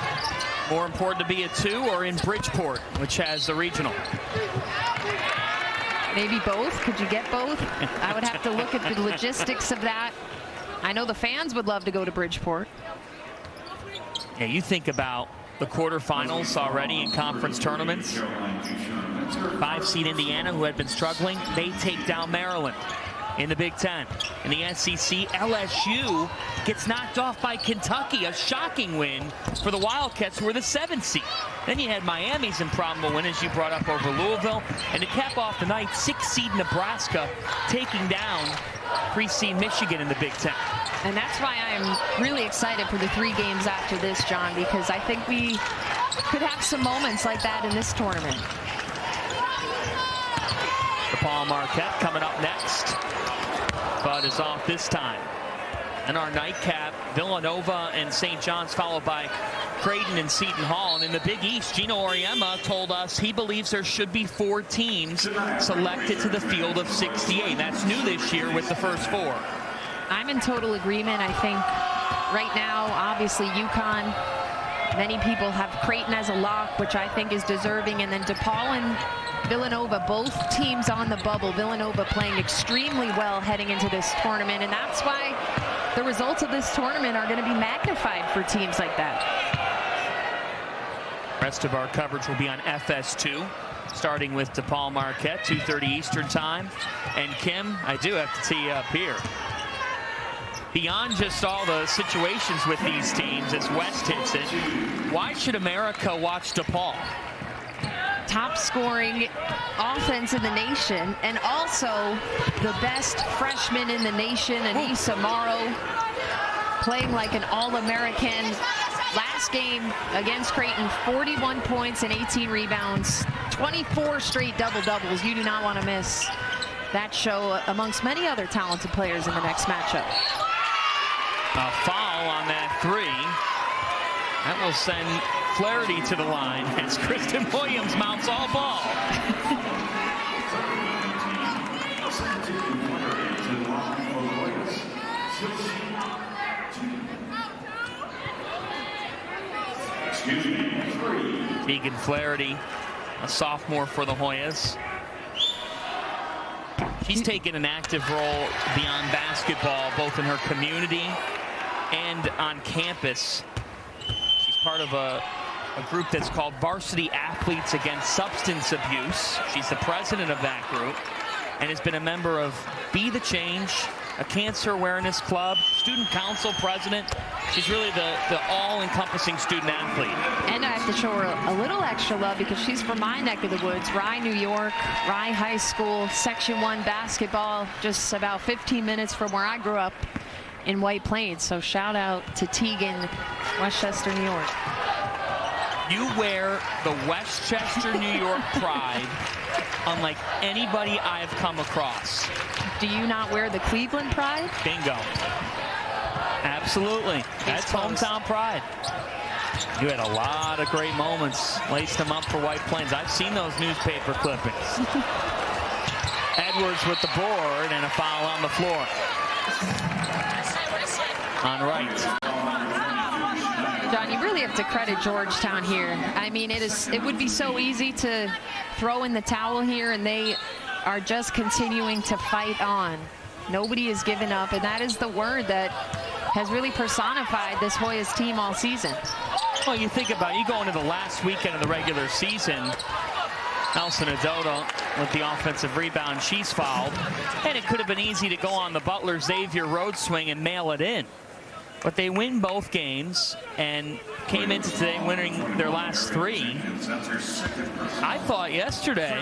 More important to be a 2 or in Bridgeport, which has the regional? Maybe both. Could you get both? I would have to look at the logistics of that. I know the fans would love to go to Bridgeport. Yeah, you think about the quarterfinals already in conference tournaments. 5 seed Indiana, who had been struggling, they take down Maryland in the Big Ten. In the SEC, LSU gets knocked off by Kentucky, a shocking win for the Wildcats, who were the 7th seed. Then you had Miami's improbable win, as you brought up, over Louisville. And to cap off the night, 6 seed Nebraska taking down 3 seed Michigan in the Big Ten. And that's why I'm really excited for the 3 games after this, John, because I think we could have some moments like that in this tournament. DePaul Marquette coming up next. Bud is off this time. And our nightcap, Villanova and St. John's, followed by Creighton and Seton Hall. And in the Big East, Gino Auriemma told us he believes there should be 4 teams selected to the field of 68. That's new this year with the first 4. I'm in total agreement. I think right now, obviously, UConn, many people have Creighton as a lock, which I think is deserving. And then DePaul and Villanova, both teams on the bubble. Villanova playing extremely well heading into this tournament, and that's why the results of this tournament are going to be magnified for teams like that. Rest of our coverage will be on FS2, starting with DePaul Marquette, 2:30 Eastern time. And Kim, I do have to tee you up here. Beyond just all the situations with these teams, as West hits it, why should America watch DePaul? Top scoring offense in the nation, and also the best freshman in the nation, Anissa Morrow, playing like an All-American. Last game against Creighton, 41 points and 18 rebounds, 24 straight double-doubles. You do not want to miss that show amongst many other talented players in the next matchup. A foul on that 3. That will send Flaherty to the line as Kristen Williams mounts all ball. Tegan Flaherty, a sophomore for the Hoyas. She's taken an active role beyond basketball, both in her community and on campus. She's part of a group that's called Varsity Athletes Against Substance Abuse. She's the president of that group and has been a member of Be the Change, a cancer awareness club, student council president. She's really the all-encompassing student athlete. And I have to show her a little extra love because she's from my neck of the woods, Rye, New York, Rye High School, Section 1 basketball, just about 15 minutes from where I grew up in White Plains. So shout out to Tegan, Westchester, New York. You wear the Westchester, New York pride unlike anybody I've come across. Do you not wear the Cleveland pride? Bingo. Absolutely. That's hometown pride. You had a lot of great moments, laced them up for White Plains. I've seen those newspaper clippings. Edwards with the board and a foul on the floor. On right. John, you really have to credit Georgetown here. I mean, it would be so easy to throw in the towel here, and they are just continuing to fight on. Nobody has given up, and that is the word that has really personified this Hoyas team all season. Well, you think about it, you go into the last weekend of the regular season, Nelson Adota with the offensive rebound, she's fouled, and it could have been easy to go on the Butler-Xavier road swing and mail it in. But they win both games and came into today winning their last 3. I thought yesterday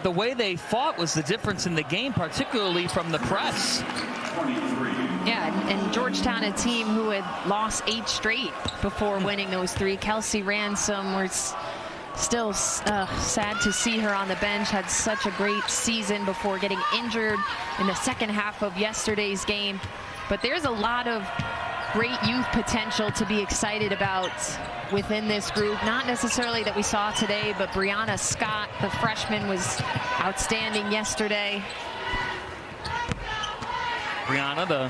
the way they fought was the difference in the game, particularly from the press. Yeah, and Georgetown, a team who had lost 8 straight before winning those 3. Kelsey Ransom, we're still sad to see her on the bench, had such a great season before getting injured in the second half of yesterday's game. But there's a lot of great youth potential to be excited about within this group. Not necessarily that we saw today, but Brianna Scott, the freshman, was outstanding yesterday. Brianna, the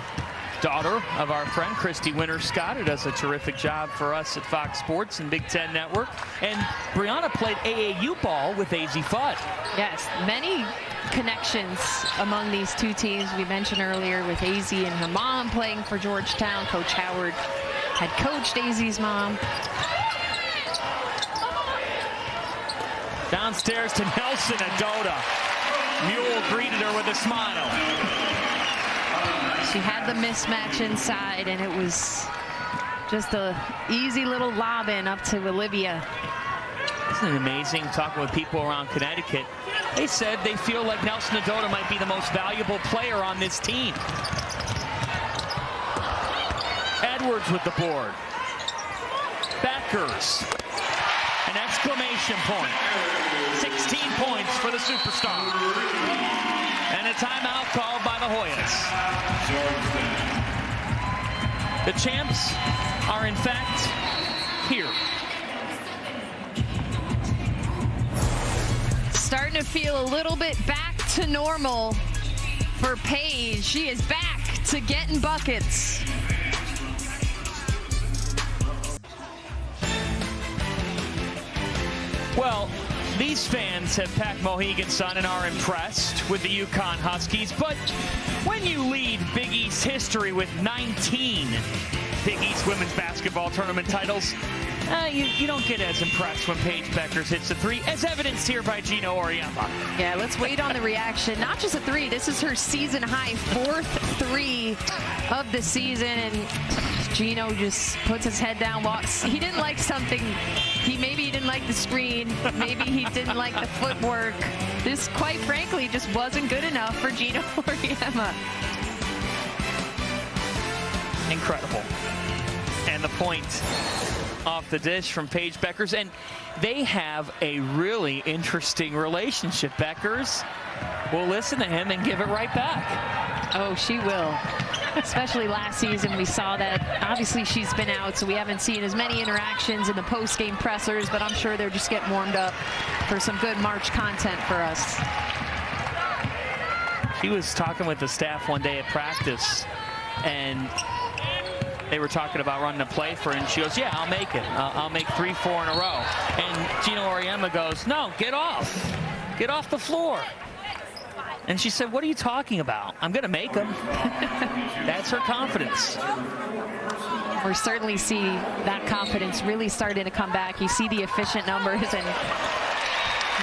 daughter of our friend Christy Winter-Scott, who does a terrific job for us at Fox Sports and Big Ten Network. And Brianna played AAU ball with AZ Fudd. Yes, many connections among these two teams. We mentioned earlier with AZ and her mom playing for Georgetown. Coach Howard had coached AZ's mom. Downstairs to Nelson Adota. Mule greeted her with a smile. She had the mismatch inside, and it was just a easy little lob in up to Olivia. Isn't it amazing talking with people around Connecticut? They said they feel like Nelson Adota might be the most valuable player on this team. Edwards with the board. Beckers. An exclamation point. 16 points for the superstar. And a timeout called by the Hoyas. The champs are in fact here. Starting to feel a little bit back to normal for Paige. She is back to getting buckets. Well, these fans have packed Mohegan Sun and are impressed with the UConn Huskies, but when you lead Big East history with 19 Big East women's basketball tournament titles, you don't get as impressed when Paige Beckers hits a 3, as evidenced here by Gino Auriemma. Yeah, let's wait on the reaction. Not just a 3, this is her season high 4th 3 of the season, and Gino just puts his head down, walks. He didn't like something. Maybe he didn't like the screen. Maybe he didn't like the footwork. This, quite frankly, just wasn't good enough for Gino Auriemma. Incredible. And the point off the dish from Paige Beckers, and they have a really interesting relationship. Beckers will listen to him and give it right back. Oh, she will. Especially last season, we saw that. Obviously, she's been out, so we haven't seen as many interactions in the post-game pressers, but I'm sure they're just getting warmed up for some good March content for us. She was talking with the staff one day at practice, and they were talking about running a play for her, and she goes, yeah, I'll make it. I'll make 3, 4 in a row. And Gino Auriemma goes, no, get off. Get off the floor. And she said, what are you talking about? I'm going to make them. That's her confidence. We certainly see that confidence really starting to come back. You see the efficient numbers and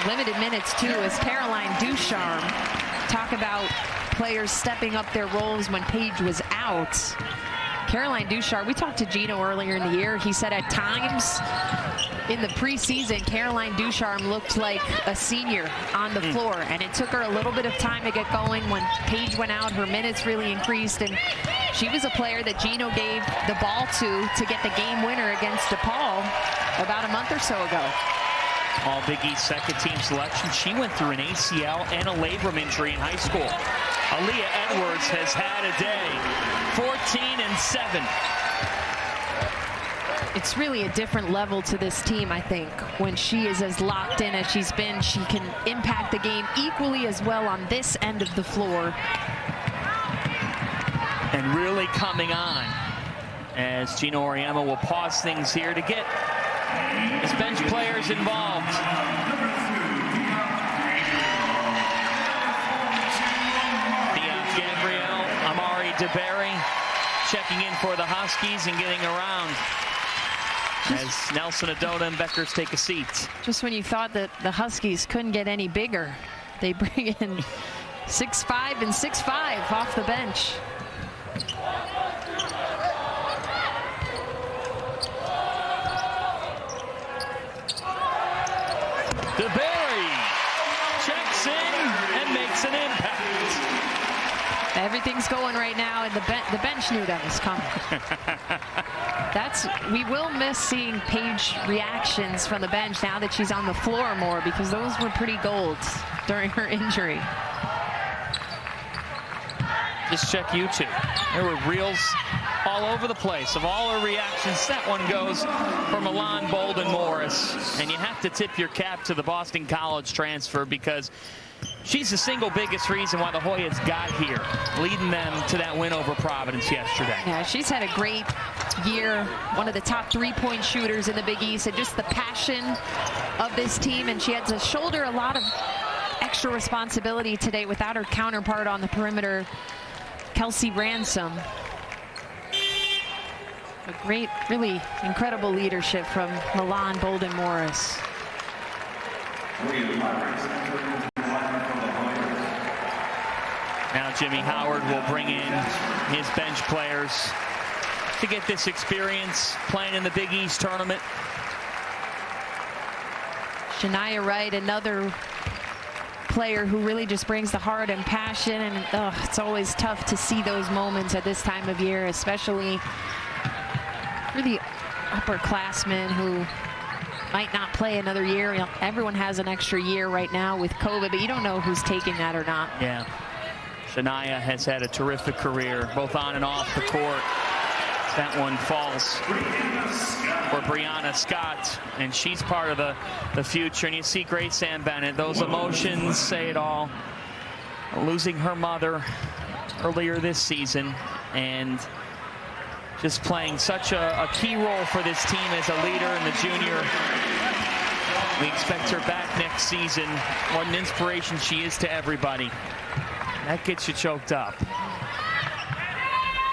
limited minutes, too, as Caroline Ducharme talk about players stepping up their roles when Paige was out. Caroline Ducharme, we talked to Gino earlier in the year. He said at times in the preseason, Caroline Ducharme looked like a senior on the floor, and it took her a little bit of time to get going. When Paige went out, her minutes really increased, and she was a player that Gino gave the ball to get the game winner against DePaul about a month or so ago. All Big East second-team selection. She went through an ACL and a labrum injury in high school. Aaliyah Edwards has had a day. 14 and 7. It's really a different level to this team, I think. When she is as locked in as she's been, she can impact the game equally as well on this end of the floor. And really coming on as Gina Auriemma will pause things here to get his bench players involved. Gabrielle Amari DeBerry checking in for the Huskies and getting around as Nelson Adona and Beckers take a seat. Just when you thought that the Huskies couldn't get any bigger, they bring in 6'5" and 6'5" off the bench. DeBerry checks in and makes an impact. Everything's going right now, and the bench knew that was coming. We will miss seeing Paige reactions from the bench now that she's on the floor more, because those were pretty gold during her injury. Just check YouTube. There were reels all over the place of all her reactions. That one goes for Milan Bolden Morris. And you have to tip your cap to the Boston College transfer, because she's the single biggest reason why the Hoyas got here, leading them to that win over Providence yesterday. Yeah, she's had a great year, one of the top three-point shooters in the Big East, and just the passion of this team. And she had to shoulder a lot of extra responsibility today without her counterpart on the perimeter, Kelsey Ransom. A great, really incredible leadership from Milan Bolden Morris. Now Jimmy Howard will bring in his bench players to get this experience playing in the Big East tournament. Shania Wright, another player who really just brings the heart and passion, and it's always tough to see those moments at this time of year, especially for the upperclassmen who might not play another year. You know, everyone has an extra year right now with COVID, but you don't know who's taking that or not. Yeah. Shania has had a terrific career, both on and off the court. That one falls for Brianna Scott, and she's part of the future. And you see Grace Ann Bennett, those emotions say it all. Losing her mother earlier this season, and just playing such a key role for this team as a leader and the junior. We expect her back next season. What an inspiration she is to everybody. That gets you choked up.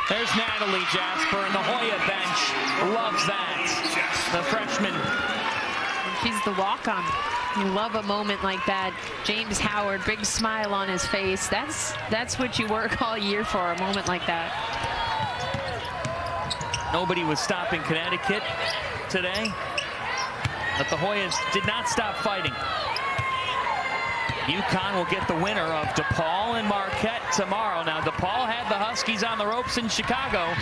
There's Natalie Jasper, and the Hoya bench loves that. The freshman. She's the walk-on. You love a moment like that. James Howard, big smile on his face. That's what you work all year for, a moment like that. Nobody was stopping Connecticut today, but the Hoyas did not stop fighting. UConn will get the winner of DePaul and Marquette tomorrow. Now, DePaul had the Huskies on the ropes in Chicago,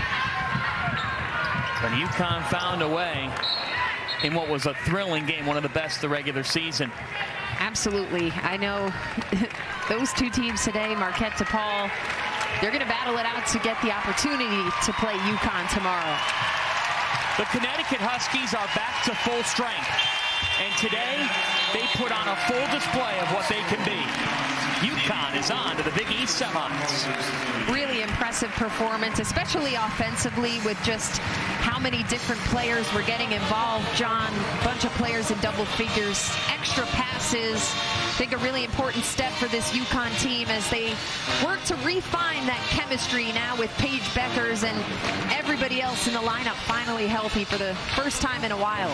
but UConn found a way in what was a thrilling game, one of the best of the regular season. Absolutely. I know those two teams today, Marquette, DePaul, they're going to battle it out to get the opportunity to play UConn tomorrow. The Connecticut Huskies are back to full strength. And today, they put on a full display of what they can be. UConn is on to the Big East semis. Really impressive performance, especially offensively, with just how many different players were getting involved. John, a bunch of players in double figures, extra passes. I think a really important step for this UConn team as they work to refine that chemistry now with Paige Beckers and everybody else in the lineup finally healthy for the first time in a while.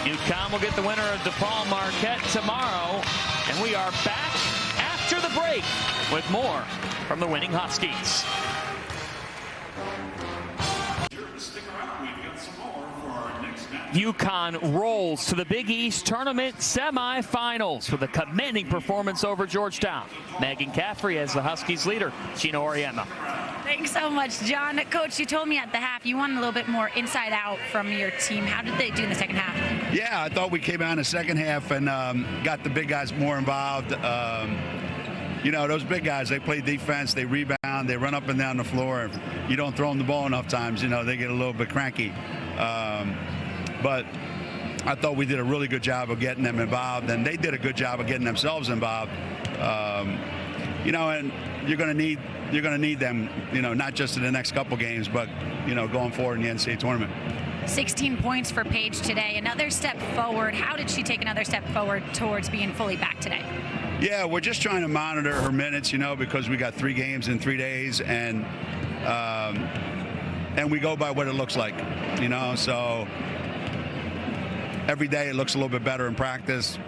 UConn will get the winner of DePaul Marquette tomorrow, and we are back after the break with more from the winning Huskies. UConn rolls to the Big East Tournament semifinals with a commanding performance over Georgetown. Megan Caffrey as the Huskies leader. Gina Auriemma. Thanks so much, John. Coach, you told me at the half you wanted a little bit more inside out from your team. How did they do in the second half? Yeah, I thought we came out in the second half and got the big guys more involved. You know, those big guys, they play defense, they rebound, they run up and down the floor. If you don't throw them the ball enough times, you know, they get a little bit cranky. But I thought we did a really good job of getting them involved, and they did a good job of getting themselves involved. You know, and you're going to need them, you know, not just in the next couple games, but, you know, going forward in the NCAA tournament. 16 points for Paige today. Another step forward. How did she take another step forward towards being fully back today? Yeah, we're just trying to monitor her minutes, you know, because we got 3 games in 3 days, and we go by what it looks like, you know. So every day it looks a little bit better in practice.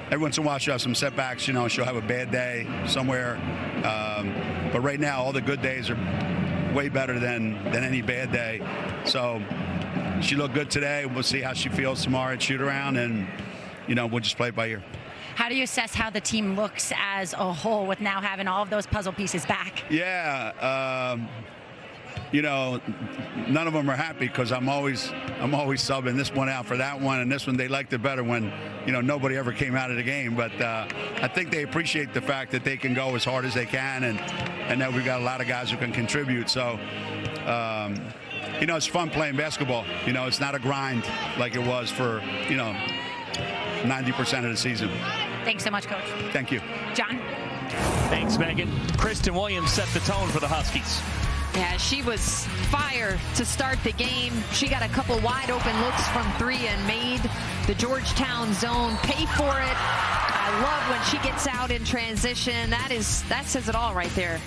Every once in a while she'll have some setbacks, you know, she'll have a bad day somewhere. But right now all the good days are way better than any bad day. So she looked good today. We'll see how she feels tomorrow at shoot around, and, you know, we'll just play it by ear. How do you assess how the team looks as a whole with now having all of those puzzle pieces back? Yeah, you know, none of them are happy because I'm always subbing this one out for that one, and this one they liked it better when, you know, nobody ever came out of the game. But I think they appreciate the fact that they can go as hard as they can, and that we've got a lot of guys who can contribute. So, you know, it's fun playing basketball. You know, it's not a grind like it was for, you know, 90% of the season. Thanks so much, Coach. Thank you. John? Thanks, Megan. Kristen Williams set the tone for the Huskies. Yeah, she was fire to start the game. She got a couple wide open looks from 3 and made the Georgetown zone pay for it. I love when she gets out in transition. That says it all right there.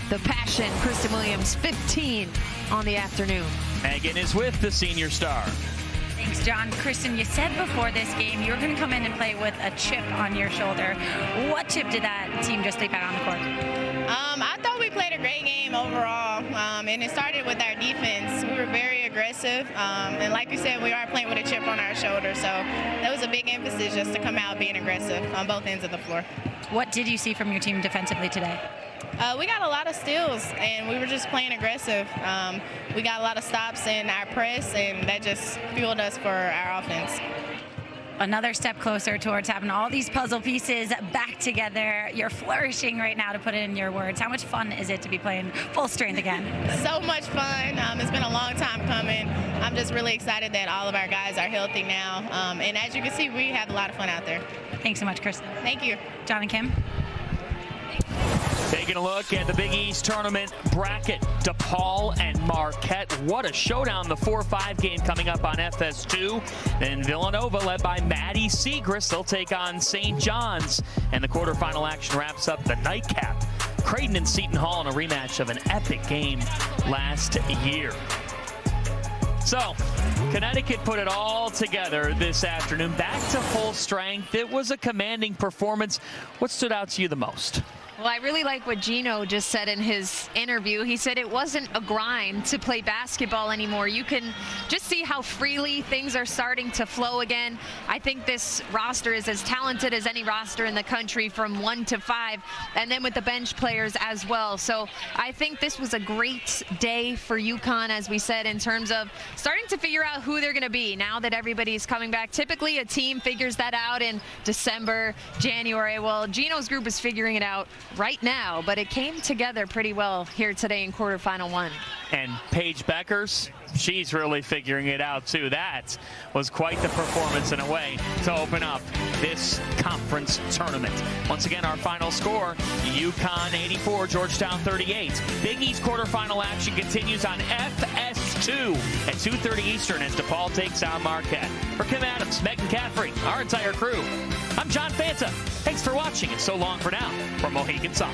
The passion. Kristen Williams, 15 on the afternoon. Megan is with the senior star. Thanks, John. Kristen, you said before this game you were going to come in and play with a chip on your shoulder. What chip did that team just leap out on the court? I thought we played a great game overall, and it started with our defense. We were very aggressive, and like you said, we are playing with a chip on our shoulder, so that was a big emphasis just to come out being aggressive on both ends of the floor. What did you see from your team defensively today? We got a lot of steals, and we were just playing aggressive. We got a lot of stops in our press, and that just fueled us for our offense. Another step closer towards having all these puzzle pieces back together. You're flourishing right now, to put it in your words. How much fun is it to be playing full strength again? So much fun. It's been a long time coming. I'm just really excited that all of our guys are healthy now. And as you can see, we have a lot of fun out there. Thanks so much, Kristen. Thank you. John and Kim? Taking a look at the Big East tournament bracket, DePaul and Marquette. What a showdown, the 4-5 game coming up on FS2. Then Villanova, led by Maddie Siegrist, they'll take on St. John's. And the quarterfinal action wraps up the nightcap. Creighton and Seton Hall in a rematch of an epic game last year. So, Connecticut put it all together this afternoon. Back to full strength. It was a commanding performance. What stood out to you the most? Well, I really like what Gino just said in his interview. He said it wasn't a grind to play basketball anymore. You can just see how freely things are starting to flow again. I think this roster is as talented as any roster in the country from 1 to 5, and then with the bench players as well. So I think this was a great day for UConn, as we said, in terms of starting to figure out who they're going to be now that everybody's coming back. Typically, a team figures that out in December, January. Well, Gino's group is figuring it out right now, but it came together pretty well here today in quarterfinal 1. And Paige Beckers, she's really figuring it out too. That was quite the performance in a way to open up this conference tournament. Once again, our final score, UConn 84, Georgetown 38. Big East quarterfinal action continues on FS2 at 2:30 Eastern as DePaul takes on Marquette. For Kim Adams, Megan Caffrey, our entire crew, I'm John Fanta. Thanks for watching, and so long for now from Mohegan Sun.